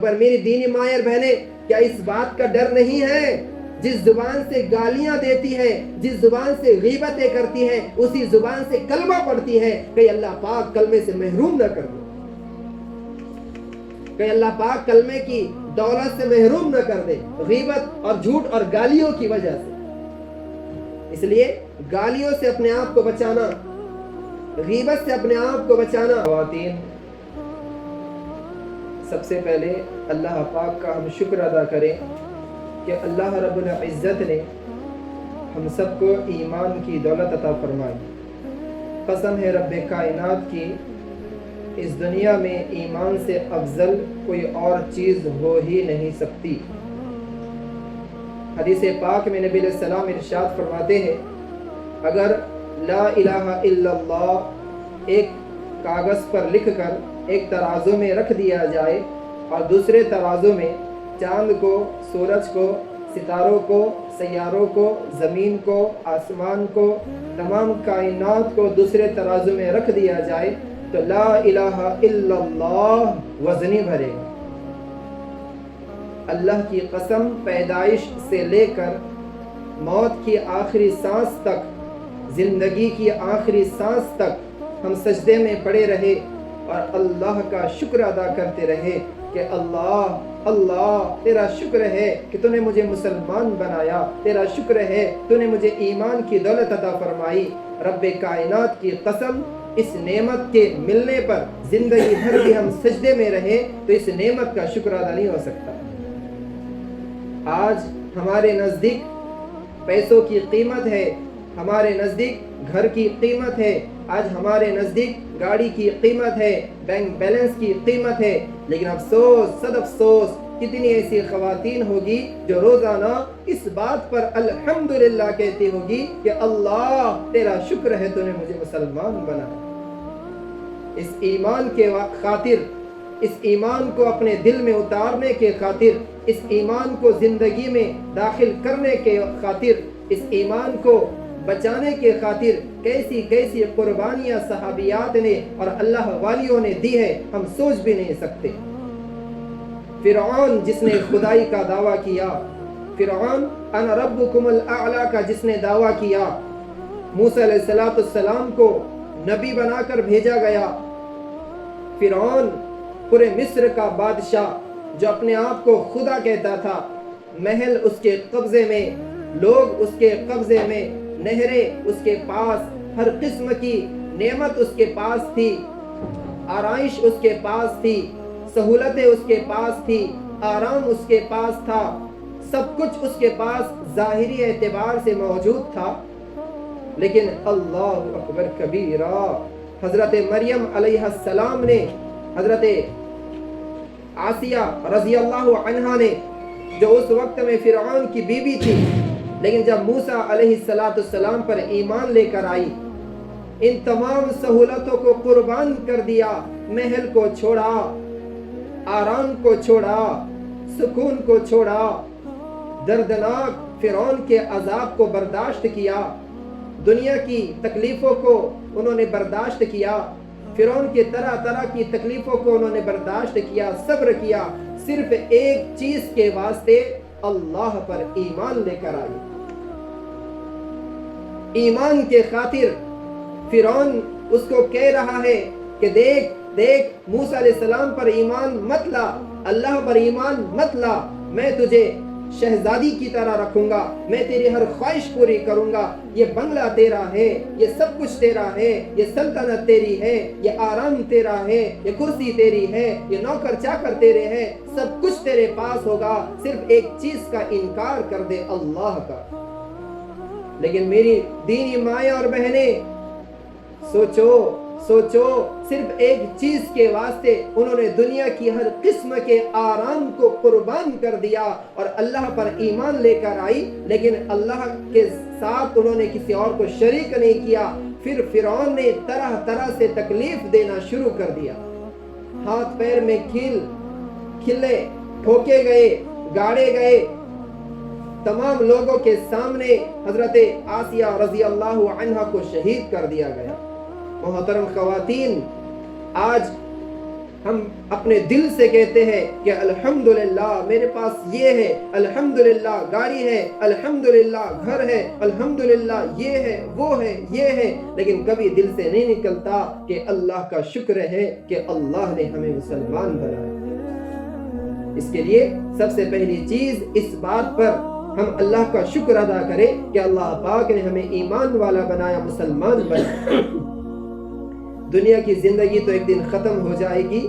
پر میری دینی مائیں اور بہنیں، کیا اس بات کا ڈر نہیں ہے جس زبان سے گالیاں دیتی ہے، جس زبان سے غیبتیں کرتی ہے، اسی زبان سے کلمہ پڑھتی ہے، کہ اللہ پاک کلمے سے محروم نہ کر دے، کہ اللہ پاک کلمے کی دولت سے محروم نہ کر دے، غیبت اور جھوٹ اور گالیوں کی وجہ سے۔ اس لیے گالیوں سے اپنے آپ کو بچانا، غیبت سے اپنے آپ کو بچانا۔ خواتین، سب سے پہلے اللہ پاک کا ہم شکر ادا کریں کہ اللہ رب العزت نے ہم سب کو ایمان کی دولت عطا فرمائی۔ قسم ہے رب کائنات کی، اس دنیا میں ایمان سے افضل کوئی اور چیز ہو ہی نہیں سکتی۔ حدیث پاک میں نبی علیہ السلام ارشاد فرماتے ہیں، اگر لا الہ الا اللہ ایک کاغذ پر لکھ کر ایک ترازو میں رکھ دیا جائے اور دوسرے ترازو میں چاند کو، سورج کو، ستاروں کو، سیاروں کو، زمین کو، آسمان کو، تمام کائنات کو دوسرے ترازو میں رکھ دیا جائے تو لا الہ الا اللہ وزنی بھرے گا۔ اللہ کی قسم، پیدائش سے لے کر موت کی آخری سانس تک، زندگی کی آخری سانس تک ہم سجدے میں پڑے رہے اور اللہ کا شکر ادا کرتے رہے کہ اللہ اللہ تیرا شکر ہے کہ تو نے مجھے مسلمان بنایا، تیرا شکر ہے تو نے مجھے ایمان کی دولت عطا فرمائی۔ رب کائنات کی قسم، اس نعمت کے ملنے پر زندگی بھر بھی ہم سجدے میں رہے تو اس نعمت کا شکر ادا نہیں ہو سکتا۔ آج ہمارے نزدیک پیسوں کی قیمت ہے، ہمارے نزدیک گھر کی قیمت ہے، آج ہمارے نزدیک گاڑی کی قیمت ہے، بینک بیلنس کی قیمت ہے، لیکن افسوس، صد افسوس، کتنی ایسی خواتین ہوگی جو روزانہ اس بات پر الحمدللہ کہتی ہوگی کہ اللہ تیرا شکر ہے تو نے مجھے مسلمان بنایا۔ اس ایمان کے خاطر، اس ایمان کو اپنے دل میں اتارنے کے خاطر، اس ایمان کو زندگی میں داخل کرنے کے خاطر، اس ایمان کو بچانے کے خاطر کیسی کیسی قربانیاں صحابیات نے اور اللہ والیوں نے دی ہے، ہم سوچ بھی نہیں سکتے۔ فرعون جس نے خدائی کا دعویٰ کیا، فرعون انا ربکم الاعلی کا جس نے دعویٰ کیا، موسیٰ علیہ السلام کو نبی بنا کر بھیجا گیا، فرعون پورے مصر کا بادشاہ جو اپنے آپ کو خدا کہتا تھا، محل اس کے قبضے میں، لوگ اس کے قبضے میں، نہریں اس کے پاس، ہر قسم کی نعمت اس کے پاس تھی، آرائش اس کے پاس تھی، سہولتیں اس کے پاس تھی، آرام اس کے پاس تھا، سب کچھ اس کے پاس ظاہری اعتبار سے موجود تھا، لیکن اللہ اکبر کبیرہ، حضرت مریم علیہ السلام نے، حضرت آسیہ رضی اللہ عنہا نے، جو اس وقت میں فرعون کی بیوی تھی، لیکن جب موسیٰ علیہ السلام پر ایمان لے کر آئی، ان تمام سہولتوں کو قربان کر دیا، محل کو چھوڑا، آرام کو چھوڑا، سکون کو چھوڑا، دردناک فرعون کے عذاب کو برداشت کیا، دنیا کی تکلیفوں کو انہوں نے برداشت کیا، فرعون کے طرح طرح کی تکلیفوں کو انہوں نے برداشت کیا، صبر کیا، صرف ایک چیز کے واسطے اللہ پر ایمان لے کر آئی۔ ایمان کے خاطر فرعون اس کو کہہ رہا ہے کہ دیکھ دیکھ موسیٰ علیہ السلام پر ایمان مت لا، اللہ پر ایمان مت لا، میں تجھے شہزادی کی طرح رکھوں گا، میں تیری ہر خواہش پوری کروں گا، یہ بنگلہ تیرا ہے، یہ سب کچھ تیرا ہے، یہ سلطنت تیری ہے، یہ آرام تیرا ہے، یہ کرسی تیری ہے، یہ نوکر چاکر تیرے ہیں، سب کچھ تیرے پاس ہوگا، صرف ایک چیز کا انکار کر دے، اللہ کا۔ لیکن میری دینی مائیں اور بہنیں، سوچو سوچو، صرف ایک چیز کے واسطے انہوں نے دنیا کی ہر قسم کے آرام کو قربان کر دیا اور اللہ پر ایمان لے کر آئی، لیکن اللہ کے ساتھ انہوں نے کسی اور کو شریک نہیں کیا۔ پھر فرعون نے طرح طرح سے تکلیف دینا شروع کر دیا، ہاتھ پیر میں کھلے ٹھوکے گئے، گاڑے گئے، تمام لوگوں کے سامنے حضرت آسیہ رضی اللہ عنہا کو شہید کر دیا گیا۔ محترم خواتین، آج ہم اپنے دل سے کہتے ہیں کہ الحمدللہ میرے پاس یہ ہے، الحمدللہ گاڑی ہے، الحمدللہ گھر ہے، الحمدللہ یہ ہے وہ ہے یہ ہے، لیکن کبھی دل سے نہیں نکلتا کہ اللہ کا شکر ہے کہ اللہ نے ہمیں مسلمان بنایا۔ اس کے لیے سب سے پہلی چیز اس بات پر ہم اللہ کا شکر ادا کریں کہ اللہ پاک نے ہمیں ایمان والا بنایا، مسلمان بنایا۔ دنیا کی زندگی تو ایک دن ختم ہو جائے گی،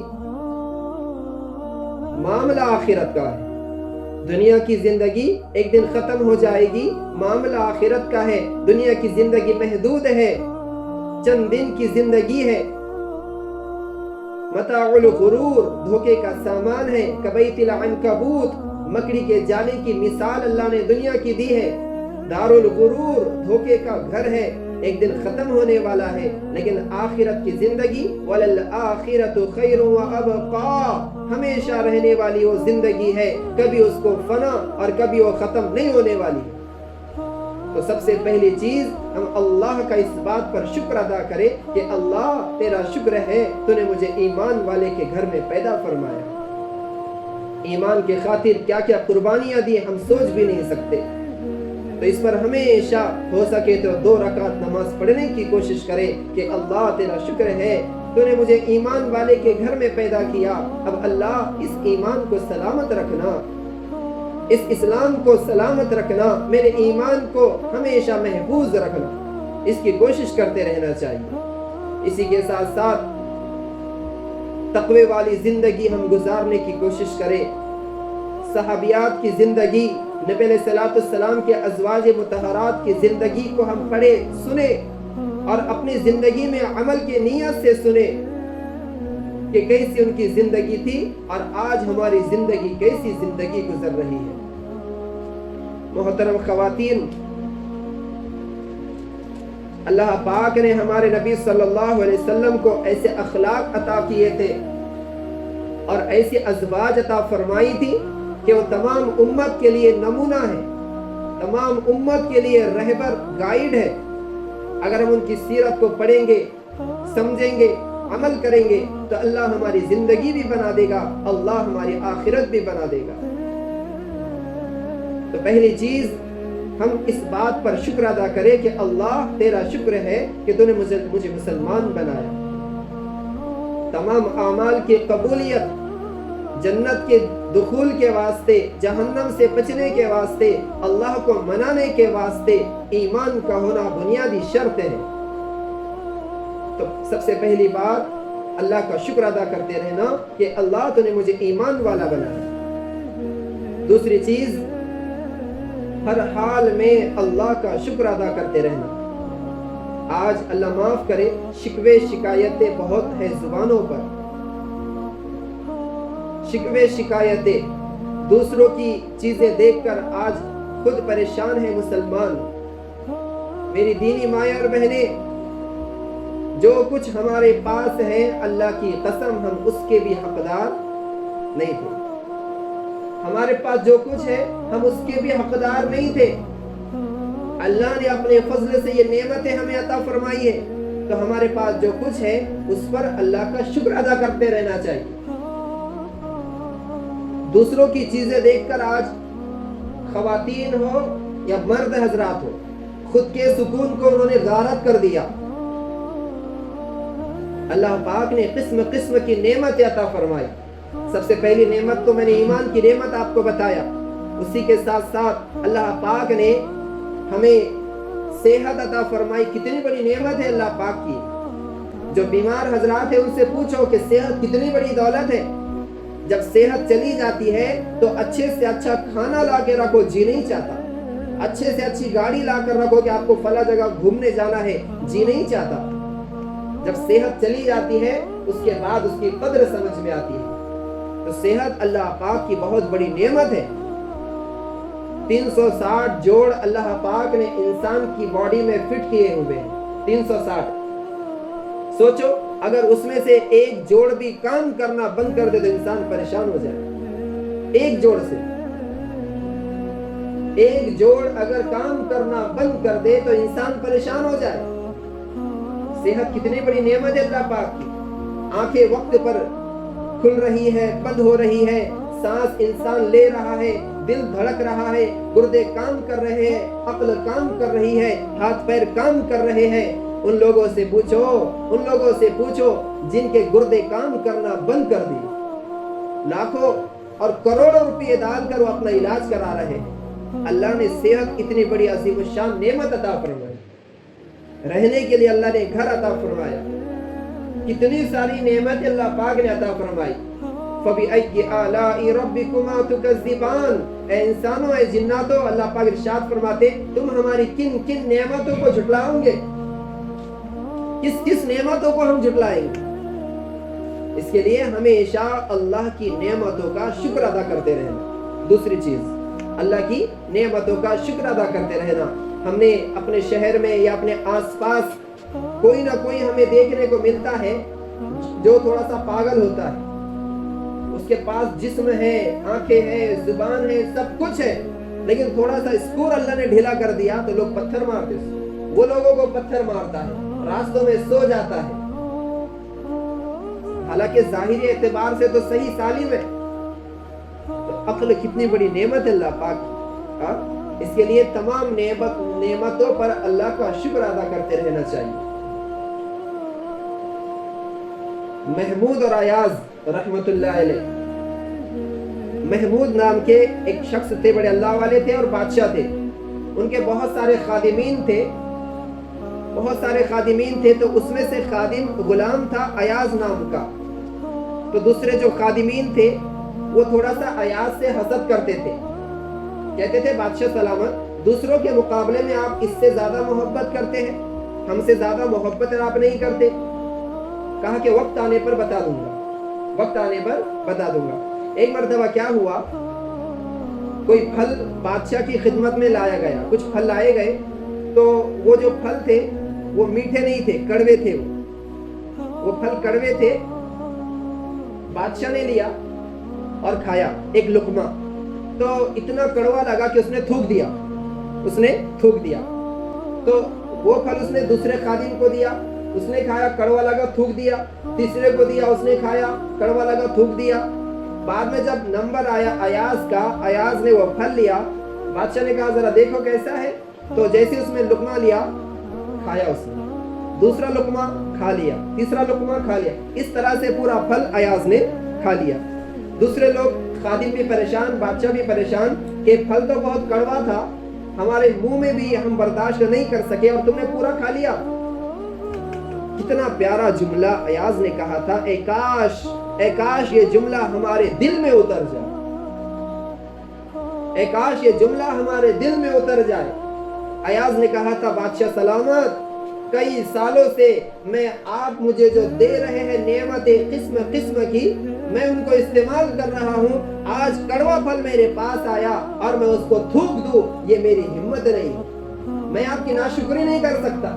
معاملہ آخرت کا ہے۔ دنیا کی زندگی ایک دن ختم ہو جائے گی، معاملہ آخرت کا ہے۔ دنیا کی زندگی محدود ہے، چند دن کی زندگی ہے۔ متاع الغرور، دھوکے کا سامان ہے۔ کبیت العنکبوت، مکڑی کے جالے کی مثال اللہ نے دنیا کی دی ہے۔ دار الغرور، دھوکے کا گھر ہے، ایک دن ختم ہونے والا ہے۔ لیکن آخرت کی زندگی وَلَلْآخِرَةُ خَيْرٌ وَأَبْقَىٰ، ہمیشہ رہنے والی وہ زندگی ہے، کبھی اس کو فنا اور کبھی وہ ختم نہیں ہونے والی۔ تو سب سے پہلی چیز ہم اللہ کا اس بات پر شکر ادا کریں کہ اللہ تیرا شکر ہے تو نے مجھے ایمان والے کے گھر میں پیدا فرمایا۔ ایمان کی خاطر کیا کیا قربانیاں دی ہم سوچ بھی نہیں سکتے۔ تو اس پر ہمیشہ ہو سکے تو 2 رکعت نماز پڑھنے کی کوشش کرے کہ اللہ تیرا شکر ہے تو نے مجھے ایمان والے کے گھر میں پیدا کیا۔ اب اللہ اس ایمان کو سلامت رکھنا، اس اسلام کو سلامت رکھنا، میرے ایمان کو ہمیشہ محفوظ رکھنا، اس کی کوشش کرتے رہنا چاہیے۔ اسی کے ساتھ ساتھ تقوی والی زندگی ہم گزارنے کی کوشش کریں۔ صحابیات کی زندگی، نبی علیہ الصلوۃ والسلام کے ازواج مطہرات کی زندگی کو ہم پڑھے سنے اور اپنی زندگی میں عمل کی نیت سے سنے کہ کیسی ان کی زندگی تھی اور آج ہماری زندگی کیسی زندگی گزر رہی ہے۔ محترم خواتین، اللہ پاک نے ہمارے نبی صلی اللہ علیہ وسلم کو ایسے اخلاق عطا کیے تھے اور ایسی ازواج عطا فرمائی تھی کہ وہ تمام امت کے لیے نمونہ ہے، تمام امت کے لیے رہبر، گائیڈ ہے۔ اگر ہم ان کی سیرت کو پڑھیں گے، سمجھیں گے، عمل کریں گے تو اللہ ہماری زندگی بھی بنا دے گا، اللہ ہماری آخرت بھی بنا دے گا۔ تو پہلی چیز ہم اس بات پر شکر ادا کریں کہ اللہ تیرا شکر ہے کہ تو نے مجھے مسلمان بنایا۔ تمام اعمال کی قبولیت، جنت کے دخول کے واسطے، جہنم سے بچنے کے واسطے، اللہ کو منانے کے واسطے ایمان کا ہونا بنیادی شرط ہے۔ تو سب سے پہلی بات اللہ کا شکر ادا کرتے رہنا کہ اللہ تو نے مجھے ایمان والا بنایا۔ دوسری چیز، ہر حال میں اللہ کا شکر ادا کرتے رہنا۔ آج اللہ معاف کرے، شکوے شکایتیں بہت ہیں زبانوں پر، شکوے شکایتیں، دوسروں کی چیزیں دیکھ کر آج خود پریشان ہے مسلمان۔ میری دینی مائیں اور بہنیں، جو کچھ ہمارے پاس ہے اللہ کی قسم ہم اس کے بھی حقدار نہیں تھے۔ ہمارے پاس جو کچھ ہے ہم اس کے بھی حقدار نہیں تھے۔ اللہ نے اپنے فضل سے یہ نعمتیں ہمیں عطا فرمائی ہے، تو ہمارے پاس جو کچھ ہے اس پر اللہ کا شکر ادا کرتے رہنا چاہیے۔ دوسروں کی چیزیں دیکھ کر آج خواتین ہو یا مرد حضرات ہو، خود کے سکون کو انہوں نے غارت کر دیا۔ اللہ پاک نے قسم قسم کی نعمت عطا فرمائی۔ سب سے پہلی نعمت تو میں نے ایمان کی نعمت آپ کو بتایا، اسی کے ساتھ ساتھ اللہ پاک نے ہمیں صحت عطا فرمائی۔ کتنی بڑی نعمت ہے اللہ پاک کی۔ جو بیمار حضرات ہیں ان سے پوچھو کہ صحت کتنی بڑی دولت ہے۔ جب صحت چلی جاتی ہے تو اچھے سے اچھا کھانا لا کے رکھو، جی نہیں چاہتا۔ اچھے سے اچھی گاڑی لا کر رکھو کہ آپ کو فلاں جگہ گھومنے جانا ہے، جی نہیں چاہتا۔ جب صحت چلی جاتی ہے اس کے بعد اس کی قدر سمجھ میں آتی ہے۔ تو صحت اللہ پاک کی بہت بڑی نعمت ہے۔ 360 جوڑ اللہ پاک نے انسان کی باڈی میں فٹ کیے ہوئے ہیں، 360۔ سوچو اگر اس میں سے ایک جوڑ بھی کام کرنا بند کر دے تو انسان پریشان ہو جائے۔ ایک جوڑ سے، ایک جوڑ اگر کام کرنا بند کر دے تو انسان پریشان ہو جائے۔ صحت کتنی بڑی نعمت ہے اللہ پاک کی۔ آنکھیں وقت پر کھل رہی ہے، بند ہو رہی ہے، سانس انسان لے رہا ہے، دل دھڑک رہا ہے، گردے کام کر رہے ہیں، عقل کام کر رہی ہے، ہاتھ پیر کام کر رہے ہیں، ان لوگوں سے پوچھو جن کے گردے کام کرنا بند کر دی، لاکھوں اور کروڑوں روپے ڈال کر وہ اپنا علاج کرا رہے ہیں۔ اللہ نے صحت اتنی بڑی عظیم الشان نعمت عطا فرمائی، رہنے کے لیے اللہ نے گھر عطا فرمایا، کتنی ساری نعمت اللہ پاک نے عطا فرمائی۔ فَبِأَيِّ آلَاءِ رَبِّكُمَا تُكَذِّبَانِ، اے انسانوں، اے جناتوں، اللہ پاک ارشاد فرماتے تم ہماری کن کن نعمتوں کو جھٹلاؤ گے، کس نعمتوں کو ہم جھٹلائیں گے؟ اس کے لیے ہمیشہ اللہ کی نعمتوں کا شکر ادا کرتے رہنا۔ دوسری چیز، اللہ کی نعمتوں کا شکر ادا کرتے رہنا۔ ہم نے اپنے شہر میں یا اپنے آس پاس کوئی نہ کوئی ہمیں دیکھنے کو ملتا ہے جو تھوڑا سا پاگل ہوتا ہے، اس کے پاس جسم ہے، آنکھیں ہیں، زبان ہے، سب کچھ ہے، لیکن تھوڑا سا اسکور اللہ نے ڈھیلا کر دیا تو لوگ پتھر مارتے ہیں، وہ لوگوں کو پتھر مارتا ہے، راستوں میں سو جاتا ہے، حالانکہ ظاہری اعتبار سے تو صحیح سالم ہے۔ تو عقل کتنی بڑی نعمت ہے اللہ پاک کی، اس کے لیے تمام نعمتوں پر اللہ کا شکر ادا کرتے رہنا چاہیے۔ محمود اور ایاز رحمت اللہ علیہ، محمود نام کے ایک شخص تھے، بڑے اللہ والے تھے اور بادشاہ تھے، ان کے بہت سارے خادمین تھے، تو اس میں سے خادم غلام تھا ایاز نام کا، تو دوسرے جو خادمین تھے وہ تھوڑا سا ایاز سے حسد کرتے تھے، کہتے تھے بادشاہ سلامت، دوسروں کے مقابلے میں آپ اس سے زیادہ محبت کرتے ہیں، ہم سے زیادہ محبت آپ نہیں کرتے۔ کہا کہ وقت آنے پر بتا دوں گا۔ ایک مرتبہ کیا ہوا، کوئی پھل بادشاہ کی خدمت میں لایا گیا، کچھ پھل لائے گئے، تو وہ جو پھل تھے وہ میٹھے نہیں تھے، کڑوے تھے، وہ پھل کڑوے تھے۔ بادشاہ نے لیا اور کھایا ایک لقمہ، تو اتنا کڑوا لگا کہ اس نے تھوک دیا، تو وہ پھل اس نے دوسرے خادم کو دیا، اس نے کھایا، کڑوا لگا، تھوک دیا، تیسرے کو دیا، اس نے کھایا، کڑوا لگا، تھوک دیا۔ بعد میں جب نمبر آیا ایاز کا، ایاز نے وہ پھل لیا، بادشاہ نے کہا ذرا دیکھو کیسا ہے، تو جیسے اس میں لقمہ لیا، کھایا اس نے، دوسرا لقمہ کھا لیا، تیسرا لقمہ کھا لیا، اس طرح سے پورا پھل ایاز نے کھا لیا۔ دوسرے لوگ، خادم بھی پریشان، بادشاہ بھی پریشان کہ پھل تو بہت کڑوا تھا، ہمارے منہ میں بھی ہم برداشت نہیں کر سکے اور تم نے پورا کھا لیا۔ کتنا پیارا جملہ ایاز نے کہا تھا، اے کاش یہ جملہ ہمارے دل میں اتر جائے، اے کاش یہ جملہ ہمارے دل میں اتر جائے۔ ایاز نے کہا تھا بادشاہ سلامت، کئی سالوں سے آپ مجھے جو دے رہے ہیں نعمتیں قسم قسم کی، میں ان کو استعمال کر رہا ہوں، آج کڑوا پھل میرے پاس آیا اور میں اس کو تھوک دوں، یہ میری ہمت نہیں، میں آپ کی ناشکری نہیں کر سکتا،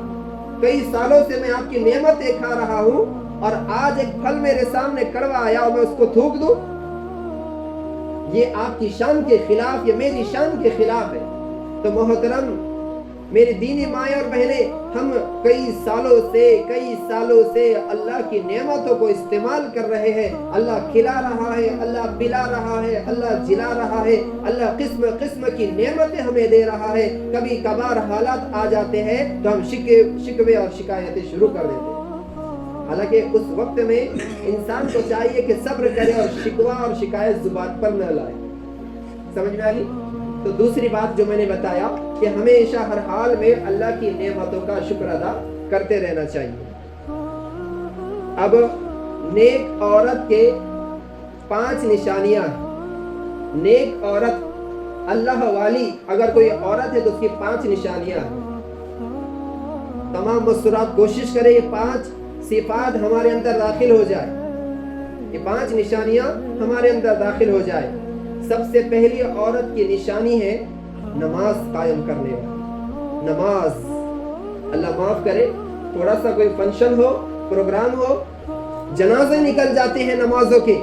کئی سالوں سے میں آپ کی نعمتیں کھا رہا ہوں اور آج ایک پھل میرے سامنے کڑوا آیا اور میں اس کو تھوک دوں، یہ آپ کی شان کے خلاف، یہ میری شان کے خلاف ہے۔ تو محترم میری دینی مائیں اور بہنیں، ہم کئی سالوں سے اللہ کی نعمتوں کو استعمال کر رہے ہیں، اللہ کھلا رہا ہے، اللہ پلا رہا ہے، اللہ جلا رہا ہے، اللہ قسم قسم کی نعمتیں ہمیں دے رہا ہے، کبھی کبھار حالات آ جاتے ہیں تو ہم شکوے اور شکایتیں شروع کر دیتے ہیں، حالانکہ اس وقت میں انسان کو چاہیے کہ صبر کرے اور شکوہ اور شکایت زبان پر نہ لائے۔ سمجھ میں آئی؟ تو دوسری بات جو میں نے بتایا کہ ہمیشہ ہر حال میں اللہ کی نعمتوں کا شکر ادا کرتے رہنا چاہیے۔ اب نیک عورت کے 5 نشانیاں ہیں۔ نیک عورت، اللہ والی اگر کوئی عورت ہے تو اس کی 5 نشانیاں ہیں۔ تمام مسرات کوشش کریں یہ 5 صفات ہمارے اندر داخل ہو جائے، یہ 5 نشانیاں ہمارے اندر داخل ہو جائے۔ سب سے پہلی عورت کی نشانی ہے نماز قائم کرنے والی۔ نماز، اللہ معاف کرے، تھوڑا سا کوئی فنکشن ہو، پروگرام ہو، جنازے نکل جاتے ہیں نمازوں کے،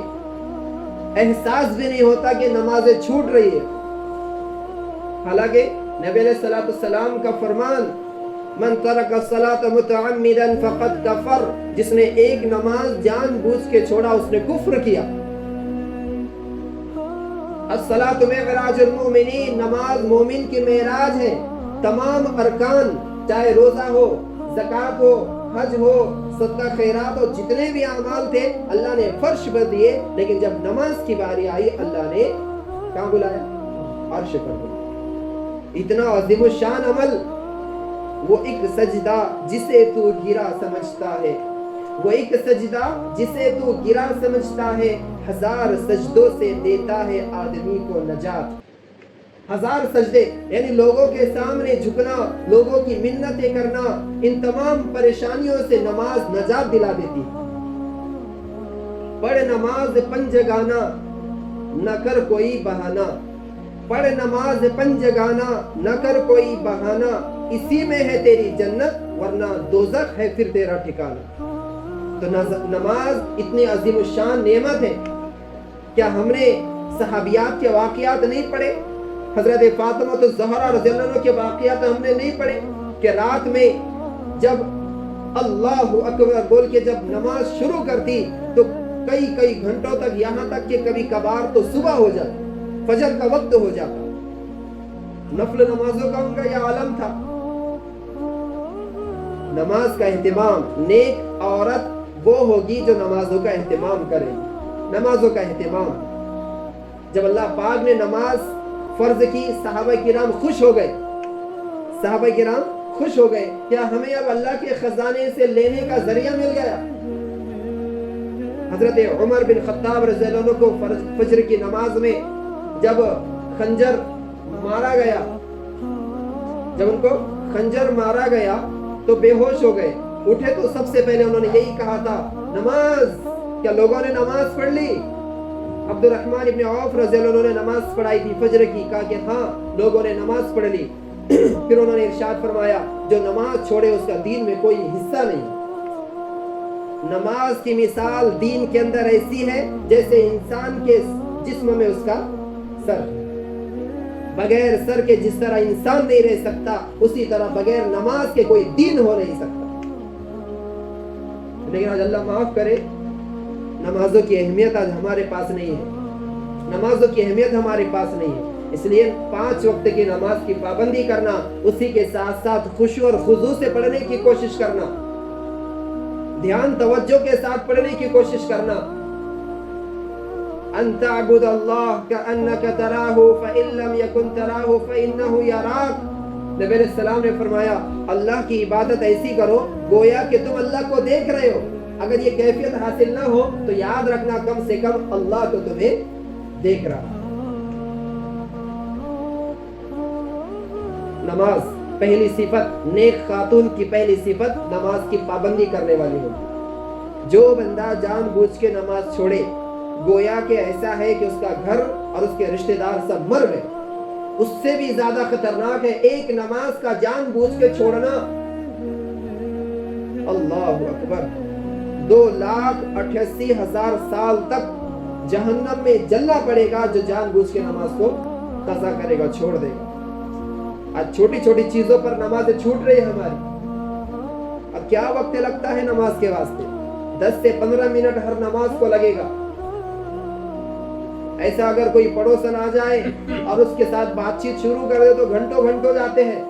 احساس بھی نہیں ہوتا کہ نمازیں چھوٹ رہی ہے، حالانکہ نبی علیہ الصلوۃ والسلام کا فرمان من ترک الصلاۃ متعمدا فقد کفر، جس نے ایک نماز جان بوجھ کے چھوڑا اس نے کفر کیا۔ الصلاۃ معراج المؤمنین، نماز مومن کی معراج ہے۔ تمام ارکان، چاہے روزہ ہو، زکوٰۃ ہو، حج ہو، صدقہ خیرات ہو، جتنے بھی اعمال تھے اللہ نے فرش پر دیے، لیکن جب نماز کی باری آئی اللہ نے کہاں بلایا؟ عرش پر بلایا۔ اتنا عظیم الشان عمل، وہ ایک سجدہ جسے تو گرا سمجھتا ہے، وہ ایک سجدہ جسے تو گرا سمجھتا ہے، ہزار سجدوں سے دیتا ہے آدمی کو نجات۔ ہزار سجدے یعنی لوگوں کے سامنے جھکنا، لوگوں کی منتیں کرنا، ان تمام پریشانیوں سے نماز نجات دلا دیتی۔ پڑھ نماز پنجگانا، نہ کر کوئی بہانہ، پڑھ نماز پنجگانا، نہ کر کوئی بہانہ، اسی میں ہے تیری جنت ورنہ دوزخ ہے پھر تیرا ٹھکانہ۔ تو نماز اتنی عظیم الشان نعمت ہے۔ کیا ہم نے صحابیات کے واقعات نہیں پڑھے؟ حضرت فاطمہ الزہرا رضی اللہ عنہ کے واقعات ہم نے نہیں پڑھے کہ رات میں جب اللہ اکبر بول کے جب نماز شروع کرتی تو کئی گھنٹوں تک، یہاں تک کہ کبھی کبھار تو صبح ہو جاتا، فجر کا وقت ہو جاتا۔ نفل نمازوں کا ان کا یہ عالم تھا۔ نماز کا اہتمام، نیک عورت وہ ہوگی جو نمازوں کا اہتمام کرے۔ نمازوں کا اہتمام، جب اللہ پاک نے نماز فرض کی صحابہ کرام خوش ہو گئے، صحابہ کرام خوش ہو گئے، کیا ہمیں اب اللہ کے خزانے سے لینے کا ذریعہ مل گیا؟ حضرت عمر بن خطاب رضی اللہ عنہ کو فجر کی نماز میں جب خنجر مارا گیا، جب ان کو خنجر مارا گیا تو بے ہوش ہو گئے، اٹھے تو سب سے پہلے انہوں نے یہی کہا تھا، نماز، کیا لوگوں نے نماز پڑھ لی؟ عبد الرحمن ابن عوف رضی اللہ عنہ نے نماز پڑھائی تھی فجر کی، کہا کہ ہاں لوگوں نے نماز پڑھ لی۔ پھر انہوں نے ارشاد فرمایا، جو نماز چھوڑے اس کا دین میں کوئی حصہ نہیں۔ نماز کی مثال دین کے اندر ایسی ہے جیسے انسان کے جسم میں اس کا سر، بغیر سر کے جس طرح انسان نہیں رہ سکتا، اسی طرح بغیر نماز کے کوئی دین ہو نہیں سکتا۔ لیکن آج اللہ معاف کرے، نمازوں کی اہمیت آج ہمارے پاس نہیں ہے، نمازوں کی اہمیت ہمارے پاس نہیں ہے۔ اس لیے 5 وقت کی نماز کی پابندی کرنا، اسی کے ساتھ ساتھ خشوع اور خضوع سے پڑھنے کی کوشش کرنا، دھیان توجہ کے ساتھ پڑھنے کی کوشش کرنا۔ ان تعبد اللہ کأنک تراہ فإن لم یکن تراہ فإنہ یراک۔ نبی علیہ السلام نے فرمایا، اللہ کی عبادت ایسی کرو گویا کہ تم اللہ کو دیکھ رہے ہو۔ اگر یہ کیفیت حاصل نہ ہو تو یاد رکھنا کم سے کم اللہ تو تمہیں دیکھ رہا۔ نماز پہلی صفت، نیک خاتون کی پہلی صفت نماز کی پابندی کرنے والی ہوگی۔ جو بندہ جان بوجھ کے نماز چھوڑے گویا کہ ایسا ہے کہ اس کا گھر اور اس کے رشتہ دار سب مر گئے۔ اس سے بھی زیادہ خطرناک ہے ایک نماز کا جان بوجھ کے چھوڑنا۔ اللہ اکبر، 2,88,000 سال تک جہنم میں جلنا پڑے گا جو جان بوجھ کے نماز کو قضا کرے گا، چھوڑ دے گا۔ آج چھوٹی چھوٹی چیزوں پر نمازیں چھوٹ رہی ہے ہماری۔ اب کیا وقت لگتا ہے نماز کے واسطے؟ 10 سے 15 منٹ ہر نماز کو لگے گا۔ ایسا اگر کوئی پڑوسن آ جائے اور اس کے ساتھ بات چیت شروع کر دے تو گھنٹوں گھنٹوں جاتے ہیں،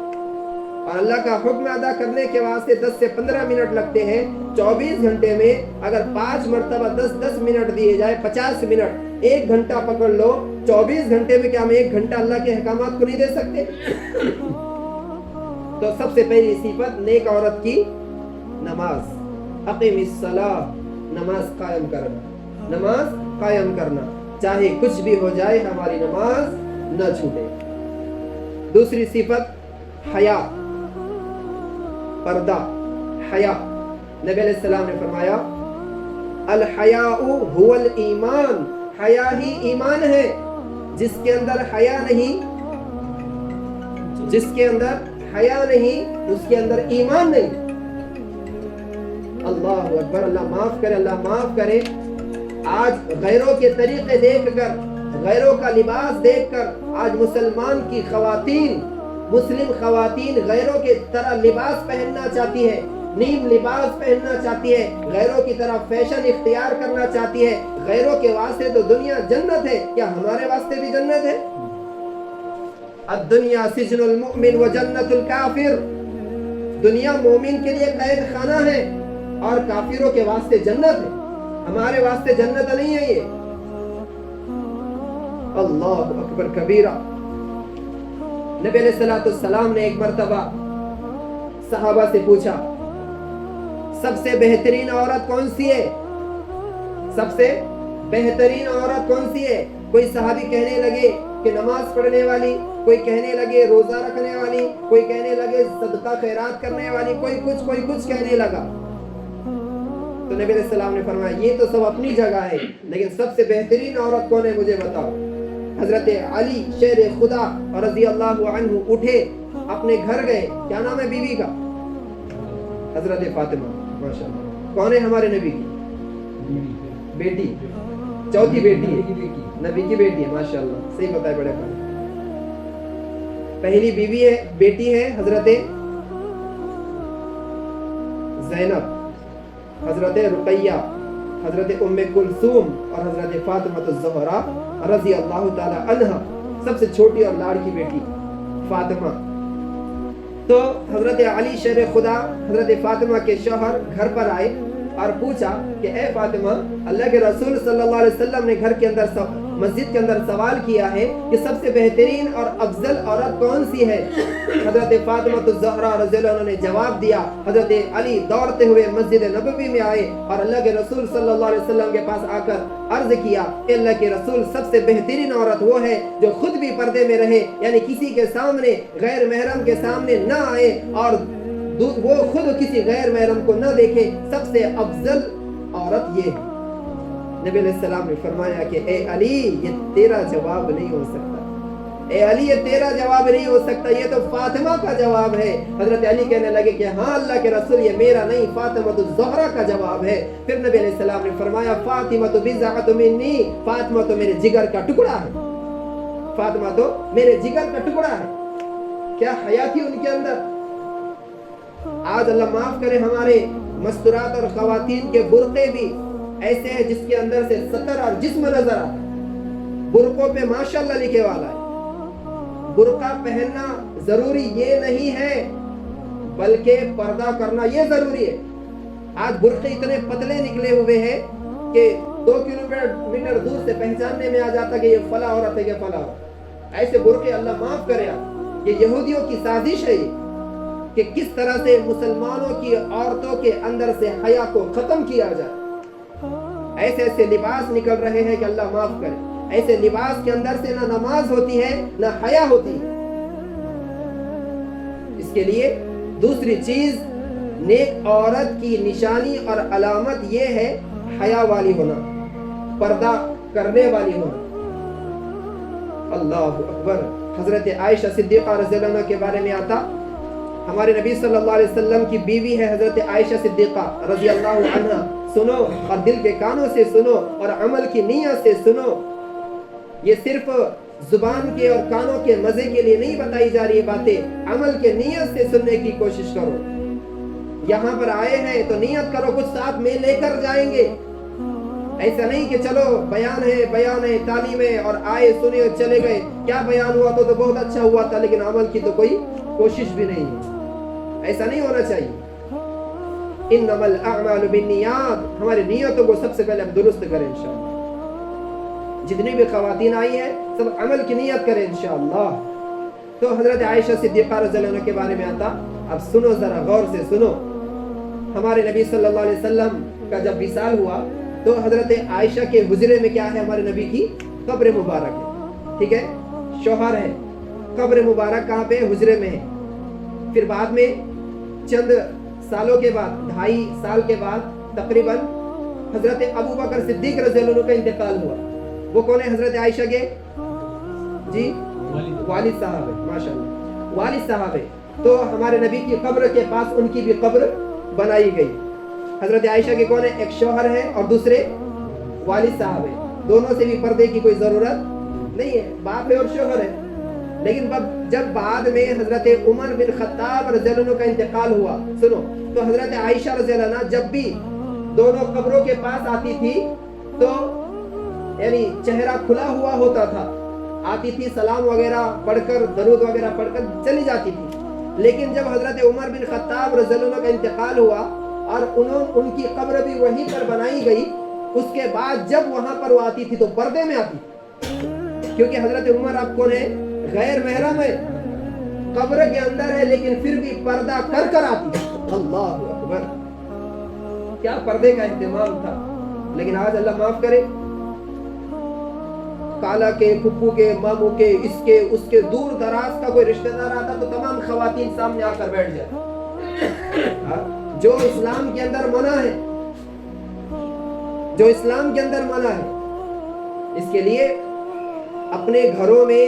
اور اللہ کا حکم ادا کرنے کے واسطے 10 سے 15 منٹ لگتے ہیں۔ 24 گھنٹے میں اگر 5 مرتبہ 10 منٹ دیے جائے، 50 منٹ، 1 گھنٹہ پکڑ لو، 24 گھنٹے میں کیا ہم 1 گھنٹہ اللہ کے احکامات کو نہیں دے سکتے؟ تو سب سے پہلی صفت نیک عورت کی نماز، اقیم الصلاۃ، نماز قائم کرنا، نماز قائم کرنا، چاہے کچھ بھی ہو جائے ہماری نماز نہ چھوٹے۔ دوسری صفت حیا، پردہ، حیا۔ نبی علیہ السلام نے فرمایا، الحیاء هو الایمان، حیا ہی ایمان ہے۔ جس کے اندر حیا نہیں، جس کے اندر حیا نہیں، اس کے اندر ایمان نہیں۔ اللہ اکبر، اللہ معاف کرے، اللہ معاف کرے۔ آج غیروں کے طریقے دیکھ کر، غیروں کا لباس دیکھ کر آج مسلمان کی خواتین مسلم خواتین غیروں کی طرح لباس پہننا چاہتی ہے، نیم لباس پہننا چاہتی ہے، غیروں کی طرح فیشن اختیار کرنا چاہتی ہے۔ غیروں کے واسطے تو دنیا جنت ہے، کیا ہمارے واسطے بھی جنت ہے؟ الدنیا سجن المؤمن و جنت الکافر، دنیا مومن کے لیے قید خانہ ہے اور کافروں کے واسطے جنت ہے، ہمارے واسطے جنت نہیں ہے یہ۔ اللہ اکبر کبیرہ۔ نبی علیہ السلام نے ایک مرتبہ صحابہ سے پوچھا سب سے بہترین عورت کون سی ہے؟ سب سے بہترین عورت کون سی ہے؟ کوئی صحابی کہنے لگے کہ نماز پڑھنے والی، کوئی کہنے لگے روزہ رکھنے والی، کوئی کہنے لگے صدقہ خیرات کرنے والی، کوئی کچھ کہنے لگا۔ تو نبی علیہ السلام نے فرمایا یہ تو سب اپنی جگہ ہے، لیکن سب سے بہترین عورت کون ہے مجھے بتاؤ۔ حضرت علی شیر خدا رضی اللہ عنہ اٹھے، اپنے گھر گئے، کیا نام ہے بیوی کا؟ حضرت فاطمہ، ماشاءاللہ۔ کون ہے ہمارے نبی کی بیٹی؟ چوتھی بیٹی ہے، نبی کی بیٹی ہے، ماشاءاللہ، صحیح بتائے بڑے بھائی۔ پہلی بیوی ہے، بیٹی ہے حضرت زینب، حضرت رقیہ، حضرت ام کلثوم اور حضرت فاطمہ الزہرا رضی اللہ تعالی عنہا، سب سے چھوٹی اور لاڑکی بیٹی فاطمہ۔ تو حضرت علی شیر خدا حضرت فاطمہ کے شوہر گھر پر آئے اور پوچھا کہ اے فاطمہ، اللہ کے رسول صلی اللہ علیہ وسلم نے گھر کے اندر مسجد کے اندر سوال کیا ہے کہ سب سے بہترین اور افضل عورت کون سی ہے؟ حضرت فاطمہ الزہرا رضی اللہ عنہ نے جواب دیا۔ حضرت علی دوڑتے ہوئے مسجد نبوی میں آئے اور اللہ کے رسول صلی اللہ علیہ وسلم کے پاس آ کر عرض کیا کہ اللہ کے رسول، سب سے بہترین عورت وہ ہے جو خود بھی پردے میں رہے، یعنی کسی کے سامنے، غیر محرم کے سامنے نہ آئے اور وہ خود کسی غیر محرم کو نہ دیکھے، سب سے افضل عورت یہ ہے۔ نبی علیہ السلام نے فرمایا کہ اے علی، یہ تیرا جواب نہیں ہو سکتا، اے علی یہ تیرا جواب نہیں ہو سکتا، یہ تو فاطمہ کا جواب ہے۔ حضرت علی کہنے لگے کہ ہاں اللہ کے رسول، یہ میرا نہیں، فاطمہ الزہرا کا جواب ہے۔ پھر نبی علیہ السلام نے فرمایا فاطمہ بضعۃ منی، فاطمہ تو میرے جگر کا ٹکڑا ہے، فاطمہ تو میرے جگر کا ٹکڑا ہے۔ کیا حیا تھی ان کے اندر! آج اللہ معاف کرے، ہمارے مستورات اور خواتین کے برقعے بھی ایسے ہیں جس کے اندر سے سطر اور جسم نظر آتا ہے، برقعوں پہ ماشاءاللہ لکھے والا ہے۔ برقع پہننا ضروری یہ نہیں ہے، بلکہ پردہ کرنا یہ ضروری ہے۔ آج برقعے اتنے پتلے نکلے ہوئے ہیں کہ 2 کلومیٹر دور سے پہچاننے میں آ جاتا کہ یہ فلاں عورت ہے، یہ فلاں عورت۔ ایسے برقعے اللہ معاف کرے، یہ یہودیوں کی سازش ہے کہ کس طرح سے مسلمانوں کی عورتوں کے اندر سے حیا کو ختم کیا جائے۔ ایسے ایسے لباس نکل رہے ہیں کہ اللہ معاف کرے، ایسے لباس کے اندر سے نہ نماز ہوتی ہے نہ حیا ہوتی ہے۔ اس کے لیے دوسری چیز، نیک عورت کی نشانی اور علامت یہ ہے حیا والی ہونا، پردہ کرنے والی ہونا۔ اللہ اکبر۔ حضرت عائشہ صدیقہ رضی اللہ عنہ کے بارے میں آتا، ہمارے نبی صلی اللہ علیہ وسلم کی بیوی ہے حضرت عائشہ صدیقہ رضی اللہ عنہ۔ سنو اور دل کے کانوں سے سنو اور عمل کی نیت سے سنو، یہ صرف زبان کے اور کانوں کے مزے کے لیے نہیں بتائی جا رہی باتیں، عمل کے نیت سے سننے کی کوشش کرو۔ یہاں پر آئے ہیں تو نیت کرو کچھ ساتھ میں لے کر جائیں گے، ایسا نہیں کہ چلو بیان ہے تعلیم ہے اور آئے سنے اور چلے گئے، کیا بیان ہوا تو بہت اچھا ہوا تھا لیکن عمل کی تو کوئی کوشش بھی نہیں ہے، ایسا نہیں ہونا چاہیے۔ انما الاعمال بالنیات، ہماری نیتوں کو سب سے پہلے ہم درست کریں انشاءاللہ۔ جتنی بھی خواتین آئی ہیں سب عمل کی نیت کریں انشاءاللہ۔ تو حضرت عائشہ صدیقہ رضی اللہ عنہ کے بارے میں آتا، اب سنو ذرا غور سے سنو۔ ہمارے نبی صلی اللہ علیہ وسلم کا جب وصال ہوا تو حضرت عائشہ کے حجرے میں کیا ہے؟ ہمارے نبی کی قبر مبارک ہے، ٹھیک ہے، شوہر ہے، قبر مبارک کہاں پہ؟ حجرے میں ہے۔ پھر بعد میں چند سالوں کے بعد، 2.5 سال کے بعد تقریباً حضرت ابو بکر صدیق رضی اللہ عنہ کا انتقال ہوا۔ وہ کون ہے؟ حضرت عائشہ کے جی والد صاحب ہے، ماشاءاللہ والد صاحب ہے۔ تو ہمارے نبی کی قبر کے پاس ان کی بھی قبر بنائی گئی۔ حضرت عائشہ کے کون ہے؟ ایک شوہر ہے اور دوسرے والد صاحب ہے، دونوں سے بھی پردے کی کوئی ضرورت نہیں ہے، باپ ہے اور شوہر ہے۔ لیکن جب بعد میں حضرت عمر بن خطاب رضی اللہ عنہ کا انتقال ہوا، سنو، تو حضرت عائشہ رضی اللہ عنہ جب بھی دونوں قبروں کے پاس آتی تھی تو یعنی چہرہ کھلا ہوا ہوتا تھا، آتی تھی سلام وغیرہ پڑھ کر، درود وغیرہ پڑھ کر چلی جاتی تھی. لیکن جب حضرت عمر بن خطاب رضی اللہ عنہ کا انتقال ہوا اور ان کی قبر بھی وہیں پر بنائی گئی، اس کے بعد جب وہاں پر وہ آتی تھی تو پردے میں آتی تھی، کیونکہ حضرت عمر آپ کون ہے؟ غیر محرم ہے، قبر کے اندر ہے، لیکن پھر بھی پردہ کر کر آتی ہے. اللہ اکبر، کیا پردے کا اہتمام تھا. لیکن آج اللہ معاف کرے، کالا کے، پھپھو کے، ماموں کے، اس کے دور دراز کا کوئی رشتہ دار آتا تو تمام خواتین سامنے آ کر بیٹھ جاتی. جو اسلام کے اندر منع ہے، جو اسلام کے اندر منع ہے، اس کے لیے اپنے گھروں میں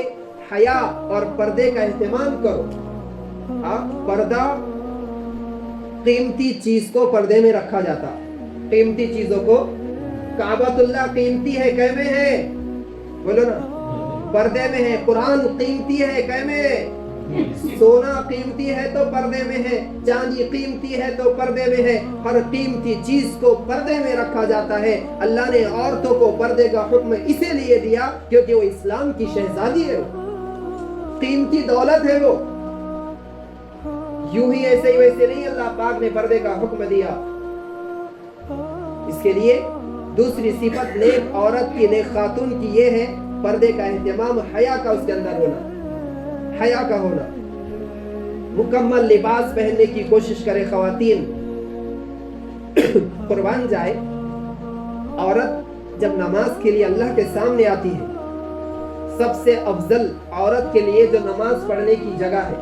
حیا اور پردے کا اہتمام کرو. پردہ قیمتی چیز کو پردے میں رکھا جاتا، قیمتی چیزوں کو. کعبۃ اللہ قیمتی ہے، کہہ میں ہے؟ بولو نا، پردے میں ہے. قرآن قیمتی ہے، کہہ میں ہے؟ سونا قیمتی ہے تو پردے میں ہے، چاندی قیمتی ہے تو پردے میں ہے. ہر قیمتی چیز کو پردے میں رکھا جاتا ہے. اللہ نے عورتوں کو پردے کا حکم اسی لیے دیا کیونکہ وہ اسلام کی شہزادی ہے، وہ قیمتی دولت ہے. وہ یوں ہی ایسے ہی ویسے نہیں اللہ پاک نے پردے کا حکم دیا. اس کے لیے دوسری صفت نیک عورت کی، نیک خاتون کی یہ ہے پردے کا اہتمام، حیا کا اس کے اندر ہونا، حیا کا ہونا. مکمل لباس پہننے کی کوشش کرے خواتین. قربان جائے، عورت جب نماز کے لیے اللہ کے سامنے آتی ہے، سب سے افضل عورت کے لیے جو نماز پڑھنے کی جگہ ہے،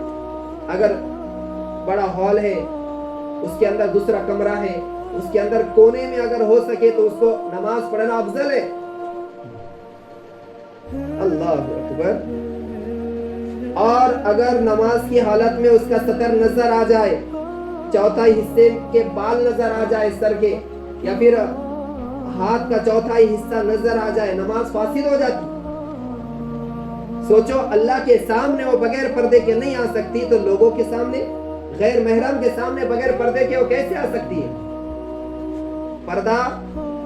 اگر بڑا ہال ہے، اس کے اندر دوسرا کمرہ ہے، اس کے اندر کونے میں اگر ہو سکے تو اس کو نماز پڑھنا افضل ہے. اللہ اکبر. اور اگر نماز کی حالت میں اس کا سطر نظر آ جائے، چوتھائی حصے کے بال نظر آ جائے سر کے، یا پھر ہاتھ کا چوتھائی حصہ نظر آ جائے، نماز فاسد ہو جاتی. سوچو، اللہ کے سامنے وہ بغیر پردے کے نہیں آ سکتی تو لوگوں کے سامنے، غیر محرم کے سامنے بغیر پردے کے وہ کیسے آ سکتی ہے؟ پردہ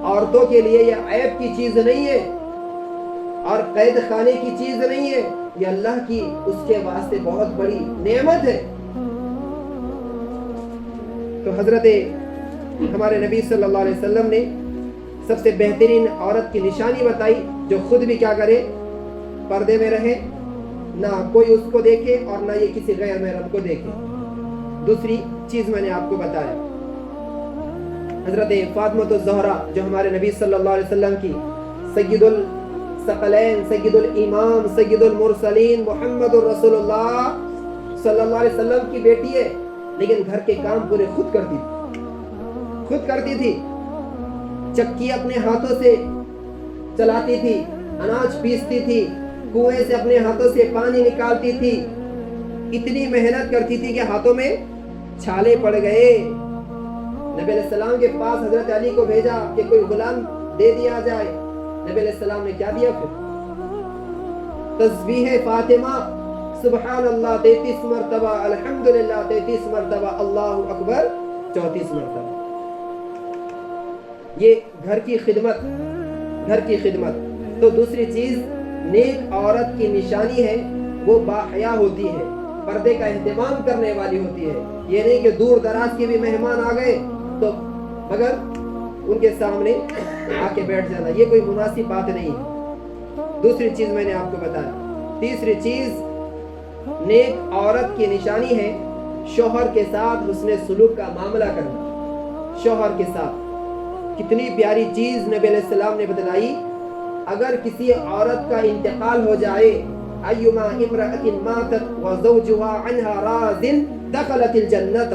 عورتوں کے لیے یہ عیب کی چیز نہیں ہے اور قید خانے کی چیز نہیں ہے، یہ اللہ کی اس کے واسطے بہت بڑی نعمت ہے. تو حضرت ہمارے نبی صلی اللہ علیہ وسلم نے سب سے بہترین عورت کی نشانی بتائی، جو خود بھی کیا کرے؟ پردے میں رہے، نہ کوئی اس کو دیکھے اور نہ یہ کسی غیر محرم کو دیکھے. دوسری چیز میں نے آپ کو بتایا، حضرت فاطمہ الزہرا جو ہمارے نبی صلی اللہ علیہ وسلم کی سید الثقلین، سید الامام، سید المرسلین محمد الرسول اللہ صلی اللہ علیہ وسلم کی بیٹی ہے، لیکن گھر کے کام پورے خود کرتی تھی. چکی اپنے ہاتھوں سے چلاتی تھی، اناج پیستی تھی، کنویں سے اپنے ہاتھوں سے پانی نکالتی تھی. اتنی محنت کرتی تھی کہ ہاتھوں میں چھالے پڑ گئے. نبی علیہ السلام کے پاس حضرت علی کو بھیجا کہ کوئی غلام دے دیا جائے. نبی علیہ السلام نے کیا دیا؟ پھر تسبیح فاطمہ، سبحان اللہ 33 مرتبہ، الحمدللہ 33 مرتبہ، اللہ اکبر 34 مرتبہ. یہ گھر کی خدمت. تو دوسری چیز نیک عورت کی نشانی ہے، وہ باحیا ہوتی ہے، پردے کا اہتمام کرنے والی ہوتی ہے. یہ نہیں کہ دور دراز کے بھی مہمان آ گئے تو مگر ان کے سامنے آ کے بیٹھ جانا، یہ کوئی مناسب بات نہیں ہے. دوسری چیز میں نے آپ کو بتایا. تیسری چیز نیک عورت کی نشانی ہے شوہر کے ساتھ حسن سلوک کا معاملہ کرنا. شوہر کے ساتھ کتنی پیاری چیز نبی علیہ السلام نے بتلائی. اگر کسی عورت کا انتقال ہو جائے، ایما امرأة ماتت وزوجها عنها راض دخلت الجنت،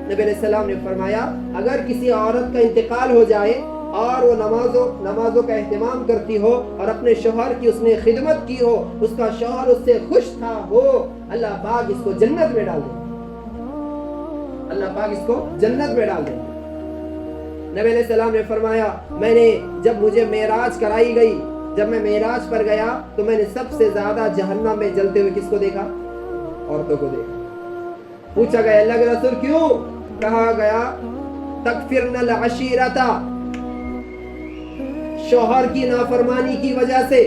نبی علیہ السلام نے فرمایا اگر کسی عورت کا انتقال ہو جائے اور وہ نمازوں کا اہتمام کرتی ہو اور اپنے شوہر کی اس نے خدمت کی ہو، اس کا شوہر اس سے خوش تھا ہو، اللہ پاک اس کو جنت میں ڈال دے. اللہ پاک اس کو جنت میں ڈال دے. نبی علیہ السلام نے فرمایا میں نے جب مجھے معراج کرائی گئی جب میں معراج پر گیا تو میں نے سب سے زیادہ جہنم میں جلتے ہوئے کس کو دیکھا؟ عورتوں کو دیکھا. پوچھا گیا اللہ کے رسول کیوں؟ کہا گیا تکفرن العشیرتا، شوہر کی نافرمانی کی وجہ سے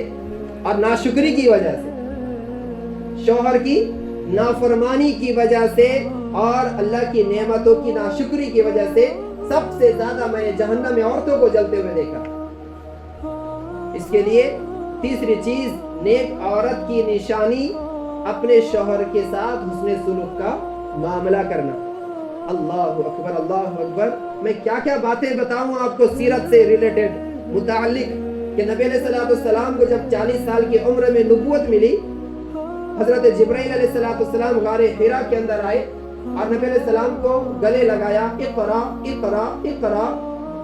اور ناشکری کی وجہ سے، شوہر کی نافرمانی کی وجہ سے اور اللہ کی نعمتوں کی ناشکری کی وجہ سے سب سے زیادہ میں نے جہنم میں عورتوں کو جلتے ہوئے دیکھا. اس کے لیے تیسری چیز، نیک عورت کی نشانی اپنے شوہر کے ساتھ حسن سلوک کا معاملہ کرنا. اللہ اکبر اللہ اکبر. میں کیا کیا باتیں بتاؤں آپ کو سیرت سے ریلیٹڈ متعلق کہ نبی علیہ السلام کو جب 40 سال کی عمر میں نبوت ملی، حضرت جبرائیل علیہ السلام غار حرا کے اندر آئے اور نبی علیہ السلام کو گلے لگایا، اقرا اقرا اقرا.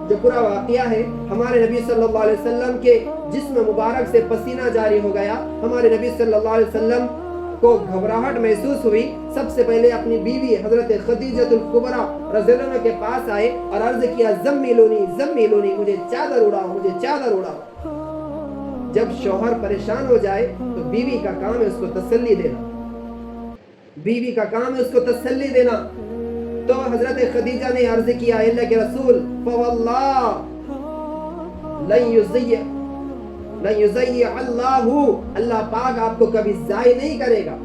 جو پورا واقعہ ہے، ہمارے نبی صلی اللہ علیہ وسلم کے جسم مبارک سے پسینہ جاری ہو گیا. ہمارے نبی صلی اللہ علیہ وسلم کو گھبراہٹ محسوس ہوئی. سب سے پہلے اپنی بیوی حضرت خدیجہ الکبریٰ رضی اللہ عنہا کے پاس آئے اور عرض کیا زمیلونی زمیلونی، مجھے چادر اڑاؤ مجھے چادر اڑاؤ. جب شوہر پریشان ہو جائے تو بیوی کا کام ہے اس کو تسلی دینا، بیوی کا کام ہے اس کو تسلی دینا. تو حضرت خدیجہ نے عرض کیا اللہ کے رسول فواللہ لن یضیع اللہ پاک آپ کو کبھی ضائع نہیں کرے گا.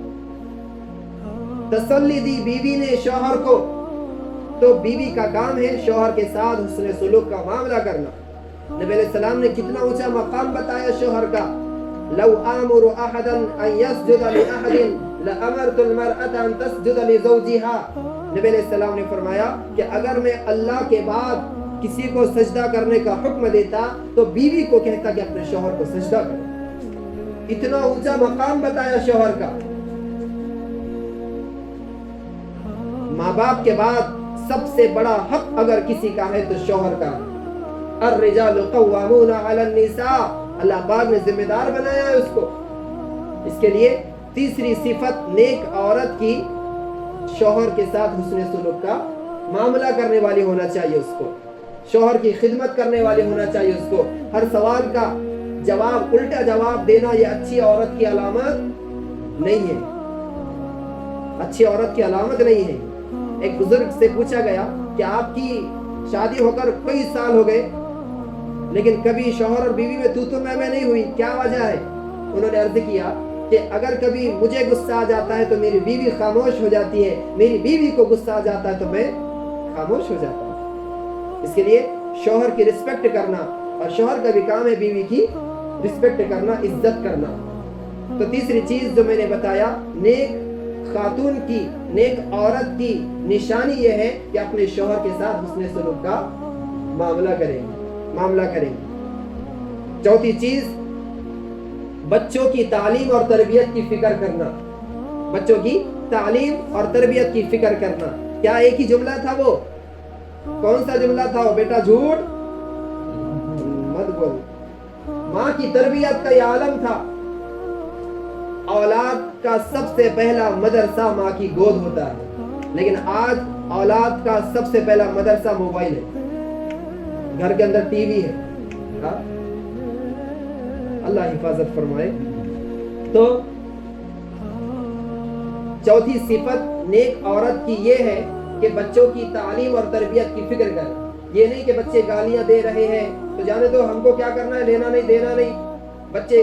تسلی دی بیوی نے شوہر کو. تو بیوی کا کام ہے شوہر کے ساتھ حسن سلوک کا معاملہ کرنا. نبی علیہ السلام نے کتنا اونچا مقام بتایا شوہر کا. لو آمر احدا ان يسجد لاحد لامرت المرأة ان تسجد لزوجها. نبی علیہ السلام نے فرمایا کہ اگر میں اللہ کے بعد کسی کو سجدہ کرنے کا حکم دیتا تو بیوی کو کہتا کہ اپنے شوہر کو سجدہ کرے. اتنا اونچا مقام بتایا شوہر کا. ماں باپ کے بعد سب سے بڑا حق اگر کسی کا ہے تو شوہر کا. الرجال قوامون علی النساء، اللہ پاک نے ذمہ دار بنایا ہے اس کو. اس کے لیے تیسری صفت نیک عورت کی شوہر کے ساتھ حسن سلوک کا معاملہ کرنے والی ہونا چاہیے اس کو، شوہر کی خدمت کرنے والی ہونا چاہیے اس کو. ہر سوال کا جواب الٹا جواب دینا یہ اچھی عورت کی علامت نہیں ہے، اچھی عورت کی علامت نہیں ہے. ایک بزرگ سے پوچھا گیا کہ آپ کی شادی ہو کر کئی سال ہو گئے لیکن کبھی شوہر اور بیوی میں تو میں نہیں ہوئی، کیا وجہ ہے؟ انہوں نے عرض کیا کہ اگر کبھی مجھے غصہ آ جاتا ہے تو میری بیوی خاموش ہو جاتی ہے، میری بیوی کو غصہ آ جاتا ہے تو میں خاموش ہو جاتا ہوں. اس کے لیے شوہر کی رسپیکٹ کرنا، اور شوہر کا بھی کام ہے بیوی کی رسپیکٹ کرنا، عزت کرنا. تو تیسری چیز جو میں نے بتایا، نیک خاتون کی، نیک عورت کی نشانی یہ ہے کہ اپنے شوہر کے ساتھ حسن سلوک کا معاملہ کریں. چوتھی چیز، بچوں کی تعلیم اور تربیت کی فکر کرنا. بچوں کی تعلیم اور تربیت کی فکر کرنا. کیا ایک ہی جملہ تھا؟ وہ کون سا جملہ تھا؟ وہ بیٹا جھوٹ مت بول. ماں کی تربیت کا یہ عالم تھا. اولاد کا سب سے پہلا مدرسہ ماں کی گود ہوتا ہے، لیکن آج اولاد کا سب سے پہلا مدرسہ موبائل ہے، گھر کے اندر ٹی وی ہے. اللہ حفاظت فرمائے. تو چوتھی صفت نیک عورت کی یہ ہے کہ بچوں کی تعلیم اور تربیت کی فکر کرے. یہ نہیں کہ بچے گالیاں دے رہے ہیں تو جانے دو، ہم کو کیا کرنا ہے، لینا نہیں دینا نہیں. بچے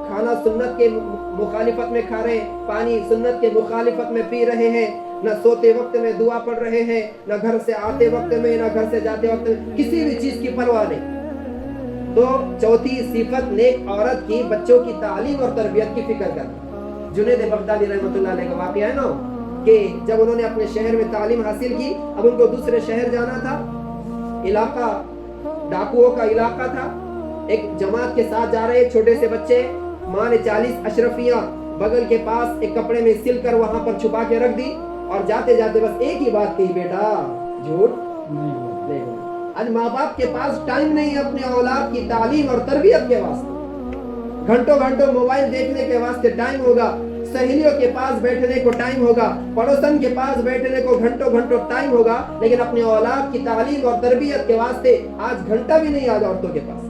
کھانا سنت کے مخالفت میں کھا رہے ہیں، پانی سنت کے مخالفت میں پی رہے ہیں، نہ سوتے وقت میں دعا پڑھ رہے ہیں، نہ گھر سے آتے وقت میں، نہ گھر سے جاتے وقت میں، کسی بھی چیز کی پرواہ نہیں. تو چوتھی صفت نیک عورت کی بچوں کی تعلیم اور تربیت کی فکر کرنا. جنید بغدادی رحمۃ اللہ علیہ کا واقعہ ہے نا کہ جب انہوں نے اپنے شہر میں تعلیم حاصل کی، اب ان کو دوسرے شہر جانا تھا. علاقہ ڈاکوؤں کا علاقہ تھا. ایک جماعت کے ساتھ جا رہے چھوٹے سے بچے. ماں نے 40 اشرفیاں بغل کے پاس ایک کپڑے میں سل کر وہاں پر چھپا کے رکھ دی اور جاتے جاتے بس ایک ہی بات کہی، بیٹا جھوٹ نہیں بولنا. آج ماں باپ کے پاس ٹائم نہیں ہے اپنے اولاد کی تعلیم اور تربیت کے واسطے. گھنٹوں گھنٹوں موبائل دیکھنے کے واسطے ٹائم ہوگا، سہیلیوں کے پاس بیٹھنے کو ٹائم ہوگا، پڑوسن کے پاس بیٹھنے کو گھنٹوں گھنٹوں ٹائم ہوگا، لیکن اپنے اولاد کی تعلیم اور تربیت کے واسطے آج گھنٹہ بھی نہیں آج عورتوں کے پاس.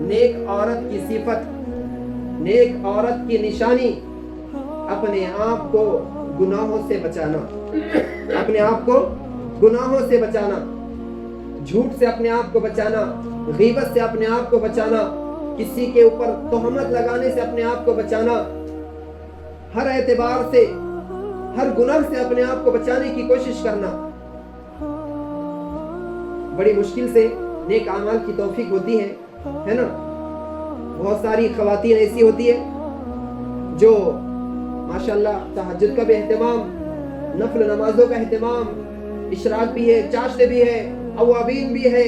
نیک عورت کی صفت، نیک عورت کی نشانی اپنے آپ کو گناہوں سے بچانا، اپنے آپ کو گناہوں سے بچانا، جھوٹ سے اپنے آپ کو بچانا، غیبت سے اپنے آپ کو بچانا، کسی کے اوپر تہمت لگانے سے اپنے آپ کو بچانا، ہر اعتبار سے، ہر گناہ سے اپنے آپ کو بچانے کی کوشش کرنا۔ بڑی مشکل سے نیک اعمال کی توفیق ہوتی ہے نا۔ بہت ساری خواتین ایسی ہوتی ہے جو ماشاءاللہ تہجد کا بھی اہتمام، نفل نمازوں کا اہتمام، اشراق بھی ہے، چاشتے بھی ہے، اوابین بھی ہے،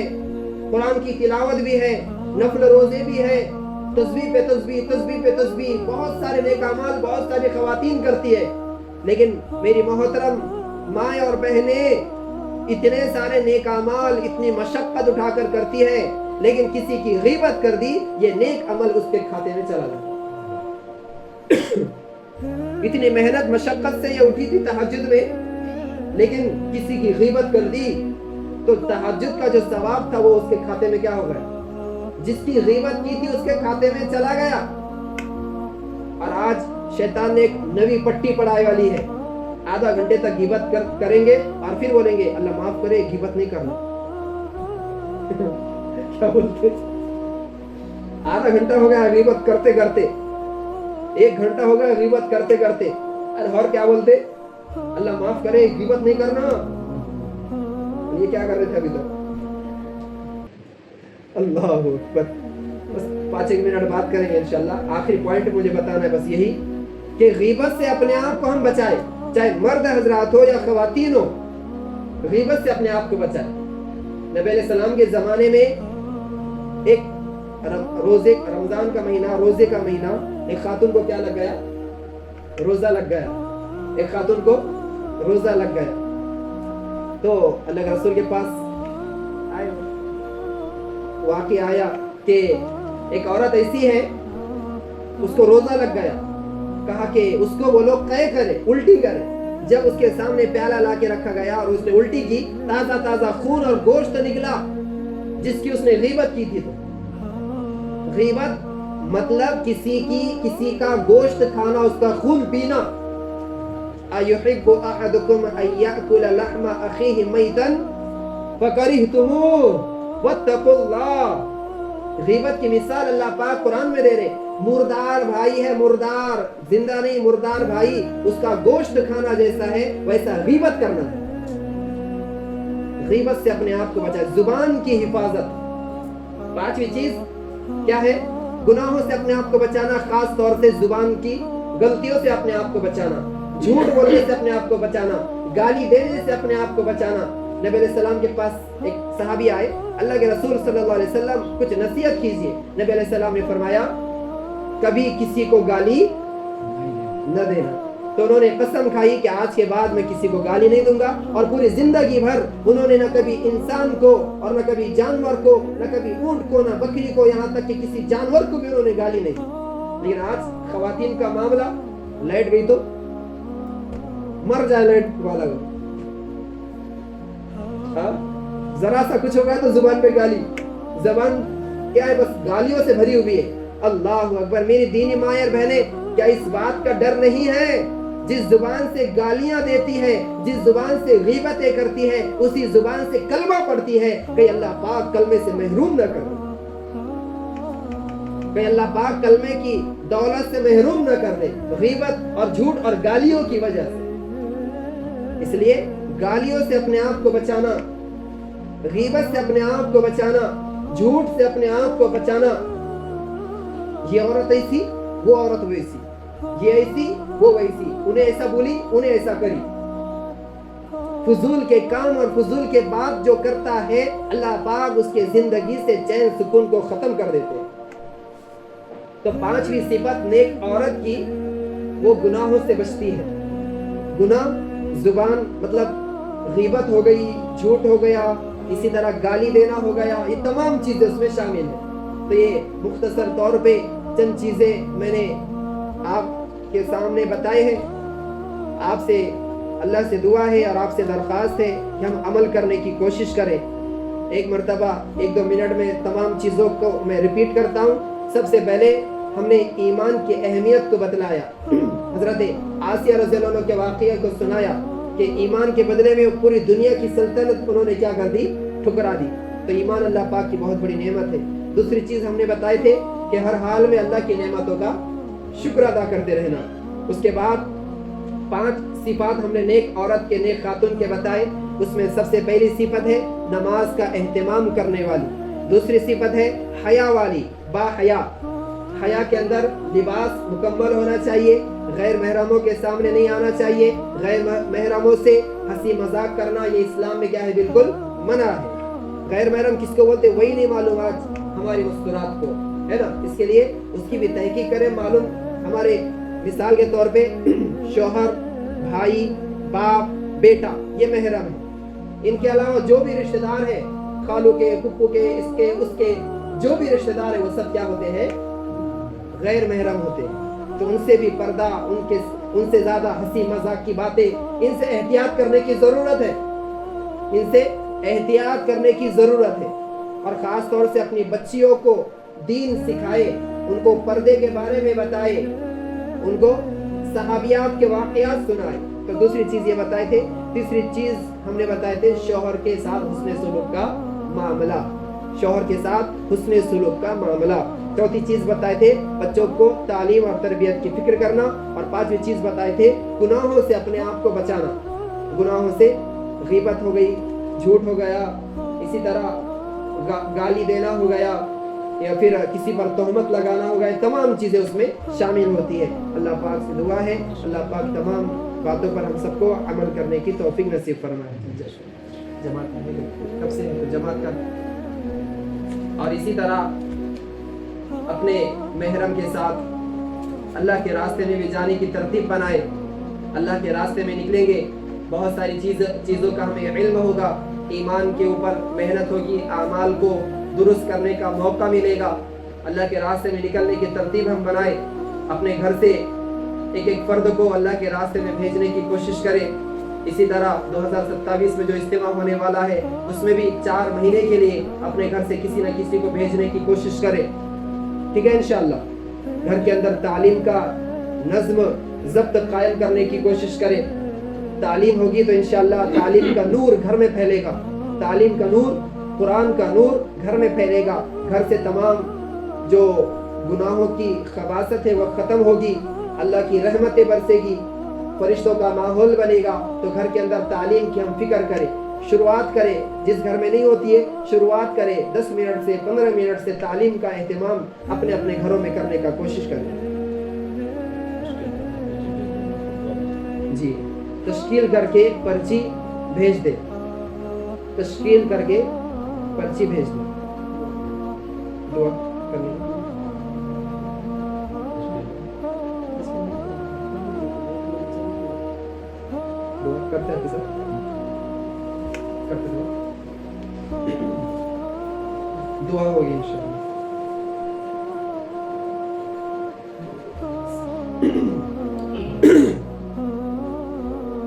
قرآن کی تلاوت بھی ہے، نفل روزے بھی ہے، تسبیح پہ تسبیح، تسبیح پہ تسبیح، بہت سارے نیک اعمال بہت ساری خواتین کرتی ہے۔ لیکن میری محترم مائیں اور بہنیں اتنے سارے نیک اعمال اتنی مشقت اٹھا کر کرتی ہے، لیکن کسی کی غیبت کر دی، یہ نیک عمل اس کے کھاتے میں چلا گیا۔ اتنی محنت مشقت سے یہ اٹھی تھی تہجد میں، لیکن کسی کی غیبت کر دی تو تہجد کا جو ثواب تھا وہ اس کے کھاتے میں کیا ہو گیا؟ جس کی غیبت کی تھی اس کے کھاتے میں چلا گیا۔ اور آج شیطان نے ایک نئی پٹی پڑھائی والی ہے، آدھا گھنٹے تک غیبت کریں گے اور پھر بولیں گے اللہ معاف کرے غیبت نہیں کرنا۔ کیا بولتے؟ آدھا گھنٹہ ہو گیا غیبت کرتے کرتے، 1 گھنٹہ ہو گیا غیبت کرتے کرتے، اور کیا بولتے؟ اللہ معاف کرے غیبت نہیں کرنا۔ یہ کیا کر رہے تھے ابھی تک؟ اللہ اکبر۔ بس 5-1 منٹ بات کریں گے انشاءاللہ۔ آخری پوائنٹ مجھے بتانا ہے بس یہی کہ غیبت سے اپنے آپ کو ہم بچائیں، چاہے مرد حضرات ہو یا خواتین ہو، غیبت سے اپنے آپ کو بچائیں۔ نبی علیہ السلام کے زمانے میں ایک روزے، رمضان کا مہینہ، روزے کا مہینہ، ایک خاتون کو کیا لگ گیا؟ روزہ لگ گیا۔ ایک خاتون کو روزہ لگ گیا تو اللہ کے رسول کے پاس آئے، واقعہ آیا کہ ایک عورت ایسی ہے اس کو روزہ لگ گیا، کہا کہ اس کو وہ لوگ قے کرے، الٹی کرے۔ جب اس کے سامنے پیالہ لا کے رکھا گیا اور اس نے الٹی کی، تازہ تازہ خون اور گوشت نکلا جس کی اس نے غیبت کی تھی۔ تو غیبت مطلب کسی کا گوشت کھانا، اس کا خون پینا۔ اَيُحِبُّ أَحَدُكُمْ أَن يَأْكُلَ لَحْمَ أَخِيهِ مَيْتًا فَكَرِهْتُمُوهُ وَاتَّقُوا اللَّهَ۔ غیبت کی مثال اللہ پاک قرآن میں دے رہے، مردار بھائی ہے، مردار، زندہ نہیں، مردار بھائی، اس کا گوشت کھانا جیسا ہے ویسا غیبت کرنا ہے۔ غیبت سے اپنے آپ کو بچائے، زبان کی حفاظت۔ 5ویں چیز کیا ہے؟ گناہوں سے اپنے آپ کو بچانا، خاص طور سے زبان کی غلطیوں سے اپنے آپ کو بچانا، جھوٹ بولنے سے اپنے آپ کو بچانا، گالی دینے سے اپنے آپ کو بچانا۔ نبی علیہ السلام کے پاس ایک صحابی آئے، اللہ کے رسول صلی اللہ علیہ وسلم کچھ نصیحت کیجیے۔ نبی علیہ السلام نے فرمایا کبھی کسی کو گالی نہ دینا۔ تو انہوں نے قسم کھائی کہ آج کے بعد میں کسی کو گالی نہیں دوں گا، اور پوری زندگی بھر انہوں نے نہ کبھی انسان کو اور نہ کبھی جانور کو، نہ کبھی اونٹ کو، نہ بکری کو، یہاں تک کہ کسی جانور کو بھی انہوں نے گالی نہیں دی۔ لیکن آج خواتین کا معاملہ، لائٹ گئی تو مر جائے لائٹ والا، ذرا سا کچھ ہو گیا تو زبان پہ گالی۔ زبان کیا ہے؟ بس گالیوں سے بھری ہوئی ہے۔ اللہ اکبر۔ میری دینی مائیں اور بہنیں، کیا اس بات کا ڈر نہیں ہے جس زبان سے گالیاں دیتی ہے، جس زبان سے غیبتیں کرتی ہے، اسی زبان سے کلمہ پڑھتی ہے، کہ اللہ پاک کلمے سے محروم نہ کر دے، کہ اللہ پاک کلمے کی دولت سے محروم نہ کر دے، غیبت اور جھوٹ اور گالیوں کی وجہ سے۔ اس لیے گالیوں سے اپنے آپ کو بچانا، غیبت سے اپنے آپ کو بچانا، جھوٹ سے اپنے آپ کو بچانا۔ یہ عورت ایسی، وہ عورت ویسی، یہ ایسی، وہ ویسی، انہیں ایسا بولی، انہیں ایسا کری۔ فضول کے کام اور فضول کے بات جو کرتا ہے، اللہ پاک اس کے زندگی سے چین سکون کو ختم کر دیتے ہیں۔ تو 5ویں صفت نیک عورت کی، وہ گناہوں سے بچتی ہے۔ گناہ زبان مطلب غیبت ہو گئی، جھوٹ ہو گیا، اسی طرح گالی دینا ہو گیا، یہ تمام چیزیں اس میں شامل ہیں۔ تو یہ مختصر طور پہ چند چیزیں میں نے آپ کے سامنے بتائے ہیں۔ آپ سے اللہ سے دعا ہے اور آپ سے درخواست ہے کہ ہم عمل کرنے کی کوشش کریں۔ ایک مرتبہ 1-2 منٹ میں تمام چیزوں کو میں ریپیٹ کرتا ہوں. سب سے پہلے ہم نے ایمان کی اہمیت کو بتلایا. حضرت آسیہ رضی اللہ عنہ کے واقعے کو سنایا کہ ایمان کے بدلے میں پوری دنیا کی سلطنت انہوں نے کیا کر دی؟ ٹھکرا دی. تو ایمان اللہ پاک کی بہت بڑی نعمت ہے. دوسری چیز ہم نے بتائے تھے کہ ہر حال میں اللہ کی نعمتوں کا شکر ادا کرتے رہنا. اس کے بعد 5 صفات ہم نے نیک عورت کے، نیک خاتون کے بتائے. اس میں سب سے پہلی صفت ہے نماز کا اہتمام کرنے والی. دوسری صفت ہے حیا والی، با حیا. حیا کے اندر لباس مکمل ہونا چاہیے، غیر محرموں کے سامنے نہیں آنا چاہیے، غیر محرموں سے ہنسی مذاق کرنا یہ اسلام میں کیا ہے؟ بالکل منع ہے. غیر محرم کس کو بولتے؟ وہی نہیں معلوم آج ہماری مسکرات کو، ہے نا. اس کے لیے اس کی بھی تحقیق کریں. معلوم ہمارے مثال کے طور پہ شوہر، بھائی، باپ، بیٹا یہ محرم ہے. ان کے علاوہ جو بھی رشتہ دار ہیں، خالو کے، پھپھو کے، اس کے اس کے جو بھی رشتہ دار ہیں وہ سب کیا ہوتے ہیں؟ غیر محرم ہوتے ہیں. تو ان سے بھی پردہ، ان سے زیادہ ہنسی مذاق کی باتیں، ان سے احتیاط کرنے کی ضرورت ہے. ان سے احتیاط کرنے کی ضرورت ہے. اور خاص طور سے اپنی بچیوں کو دین سکھائے، ان کو پردے کے بارے میں بتائے، ان کو صحابیات کے واقعات سنائے. تو دوسری چیز یہ بتائے تھے. تیسری چیز ہم نے بتائے تھے شوہر کے ساتھ حسن سلوک کا معاملہ. شوہر کے ساتھ حسن سلوک کا معاملہ. چوتھی چیز بتائے تھے بچوں کو تعلیم اور تربیت کی فکر کرنا. اور 5ویں چیز بتائے تھے گناہوں سے اپنے آپ کو بچانا. گناہوں سے غیبت ہو گئی، جھوٹ ہو گیا، اسی طرح گالی دینا ہو گیا، یا پھر کسی پر تہمت لگانا ہو گیا. تمام چیزیں اس میں شامل ہوتی ہے. اللہ پاک سے دعا ہے اللہ پاک تمام باتوں پر ہم سب کو عمل کرنے کی توفیق نصیب فرمائے. جماعت کب سے جماعت کا. اور اسی طرح اپنے محرم کے ساتھ اللہ کے راستے میں بھی جانے کی ترتیب بنائے. اللہ کے راستے میں نکلیں گے، بہت ساری چیزوں کا ہمیں علم ہوگا، ایمان کے اوپر محنت ہوگی، اعمال کو درست کرنے کا موقع ملے گا. اللہ کے راستے میں نکلنے کی ترتیب ہم بنائے. اپنے گھر سے ایک فرد کو اللہ کے راستے میں بھیجنے کی کوشش کریں. اسی طرح 2027 میں جو اجتماع ہونے والا ہے اس میں بھی 4 مہینے کے لیے اپنے گھر سے کسی نہ کسی کو بھیجنے کی کوشش کریں. ٹھیک ہے انشاءاللہ. گھر کے اندر تعلیم کا نظم ضبط قائم کرنے کی کوشش کریں. تعلیم ہوگی تو انشاءاللہ تعلیم کا نور گھر میں پھیلے گا. تعلیم کا نور، قرآن کا نور گھر میں پھیلے گا. گھر سے تمام جو گناہوں کی خباثت ہے وہ ختم ہوگی. اللہ کی رحمتیں برسے گی، فرشتوں کا ماحول بنے گا. تو گھر کے اندر تعلیم کی ہم فکر کریں، شروعات کریں. جس گھر میں نہیں ہوتی ہے شروعات کریں. 10 منٹ سے 15 منٹ سے تعلیم کا اہتمام اپنے اپنے گھروں میں کرنے کا کوشش کریں. جی تشکیل کر کے پرچی بھیج دیں. تشکیل کر کے پرچی بھیج دیں. دعا کرنی کرتے ہیں سر کرتے ہیں. دعا ہوگی انشاءاللہ.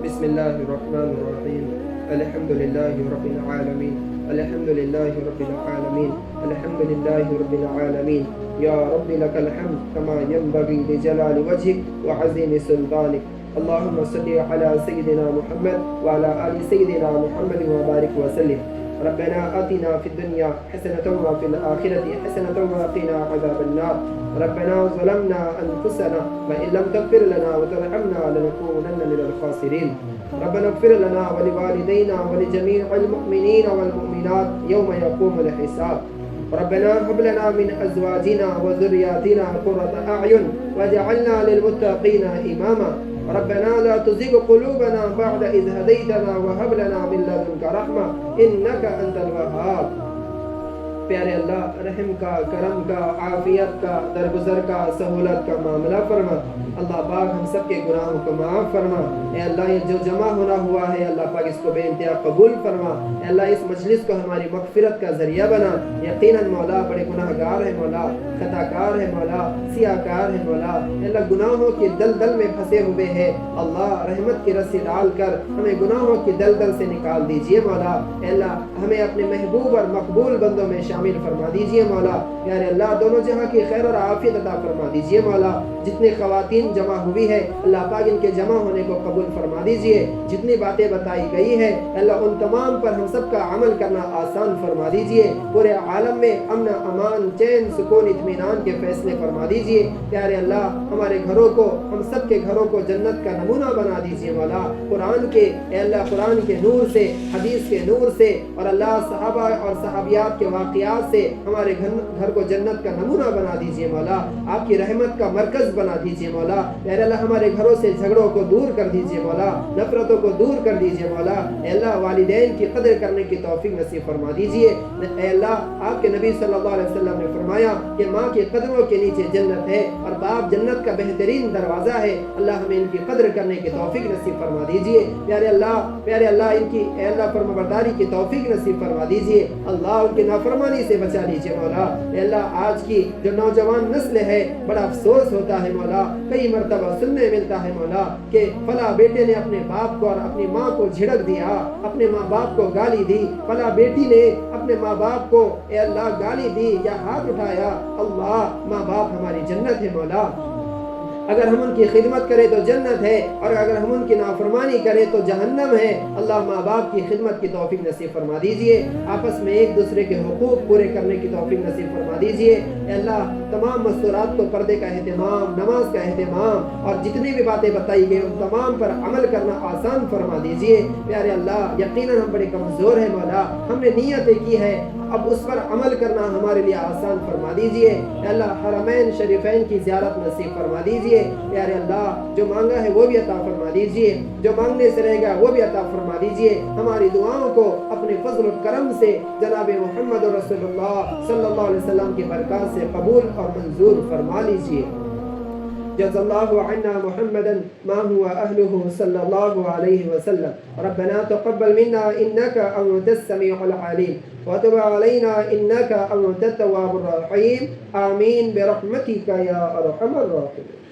بسم اللہ الرحمن الرحیم. الحمد للہ رب العالمین. الحمد للہ رب العالمین. الحمد للہ رب العالمین. یا رب لک الحمد کما ينبغي لجلال وجهك وعظیم سلطانک. اللهم صل على سيدنا محمد وعلى آل سيدنا محمد وبارك وسلم. ربنا آتنا في الدنيا حسنة وفي الآخرة حسنة وقنا عذاب النار. ربنا ظلمنا أنفسنا وإن لم تغفر لنا وترحمنا لنكونن من الخاسرين. ربنا اغفر لنا ولوالدينا ولجميع المؤمنين والمؤمنات يوم يقوم الحساب. ربنا هب لنا من أزواجنا وذرياتنا قرة أعين واجعلنا للمتقين إماما. ربنا لا تزغ قلوبنا بعد إذ هديتنا وهب لنا من لدنك رحمة إنك أنت الوهاب. پیارے اللہ رحم کا، کرم کا، عافیت کا، درگزر کا، سہولت کا معاملہ فرما۔ اللہ پاک ہم سب کے گناہوں کو معاف فرما۔ اے اللہ یہ جو جمع ہونا ہوا ہے اللہ پاک اس کو بے انتہا قبول فرما۔ اے اللہ اس مجلس کو ہماری مغفرت کا ذریعہ بنا۔ یقیناً مولا بڑے گناہ گار ہے مولا، خطا کار ہے مولا، سیاہ کار ہے مولا۔ اے اللہ گناہوں کی دلدل میں پھنسے ہوئے ہیں، اللہ رحمت کی رسی ڈال کر ہمیں گناہوں کی دلدل سے نکال دیجئے مولا۔ اے اللہ ہمیں اپنے محبوب اور مقبول بندوں میں شامل فرما دیجئے مولا۔ پیارے اللہ دونوں جہاں کی خیر اور عافیت عطا فرما دیجئے مولا۔ جتنی خواتین جمع ہوئی ہے اللہ پاک ان کے جمع ہونے کو قبول فرما دیجئے۔ جتنی باتیں بتائی گئی ہے اللہ ان تمام پر ہم سب کا عمل کرنا آسان فرما دیجئے۔ پورے عالم میں امن، امان، چین، سکون، اطمینان کے فیصلے فرما دیجئے۔ پیارے اللہ ہمارے گھروں کو، ہم سب کے گھروں کو جنت کا نمونہ بنا دیجئے مولا۔ قرآن کے اے اللہ قرآن کے نور سے، حدیث کے نور سے اور اللہ صحابہ اور صحابیات کے واقعات سے ہمارے گھر کو جنت کا نمونہ بنا دیجئے مولا۔ آپ کی رحمت کا مرکز بنا دیجئے مولا۔ اے اللہ ہمارے گھروں سے جھگڑوں کو دور کر دیجئے مولا، نفرتوں کو دور کر دیجئے مولا۔ اے اللہ والدین کی قدر کرنے کی توفیق نصیب فرما دیجئے۔ اے اللہ آپ کے نبی صلی اللہ علیہ وسلم نے فرمایا کہ ماں کے قدموں کے نیچے جنت ہے اور باپ جنت کا بہترین دروازہ ہے۔ اللہ ہمیں ان کی قدر کرنے کی توفیق نصیب فرما دیجئے۔ پیارے اللہ ان کی اے اللہ فرمانبرداری کی توفیق نصیب فرما دیجئے۔ اللہ ان کی نافرمانی سے بچا لیجئے مولا۔ اے اللہ آج کی جو نوجوان نسل ہے بڑا افسوس ہوتا ہے مولا، کئی مرتبہ سننے ملتا ہے مولا کہ فلاں بیٹے نے اپنے باپ کو اور اپنی ماں کو جھڑک دیا، اپنے ماں باپ کو گالی دی، فلاں بیٹی نے اپنے ماں باپ کو اے اللہ گالی دی یا ہاتھ اٹھایا۔ اللہ ماں باپ ہماری جنت ہے مولا، اگر ہم ان کی خدمت کریں تو جنت ہے اور اگر ہم ان کی نافرمانی کریں تو جہنم ہے۔ اللہ ماں باپ کی خدمت کی توفیق نصیب فرما دیجئے۔ آپس میں ایک دوسرے کے حقوق پورے کرنے کی توفیق نصیب فرما دیجئے۔ اے اللہ تمام مستورات کو پردے کا اہتمام، نماز کا اہتمام اور جتنی بھی باتیں بتائی گئی ان تمام پر عمل کرنا آسان فرما دیجئے۔ پیارے اللہ یقیناً ہم بڑے کمزور ہیں مولا، ہم نے نیتیں کی ہے، اب اس پر عمل کرنا ہمارے لیے آسان فرما دیجئے۔ اے اللہ حرمین شریفین کی زیارت نصیب فرما دیجئے۔ پیارے اللہ جو مانگا ہے وہ بھی عطا فرما دیجئے، جو مانگنے سے رہے گا وہ بھی عطا فرما دیجئے۔ ہماری دعاؤں کو اپنے فضل و کرم سے جناب محمد رسول اللہ صلی اللہ علیہ وسلم کی برکات سے قبول اور منظور فرما لیجئے۔ جزا اللہ عنا محمدا ما هو أهله صلى الله عليه وسلم۔ ربنا تقبل منا إنك أنت السميع العليم وتب علينا إنك أنت التواب الرحيم، آمين برحمتك يا أرحم الراحمين۔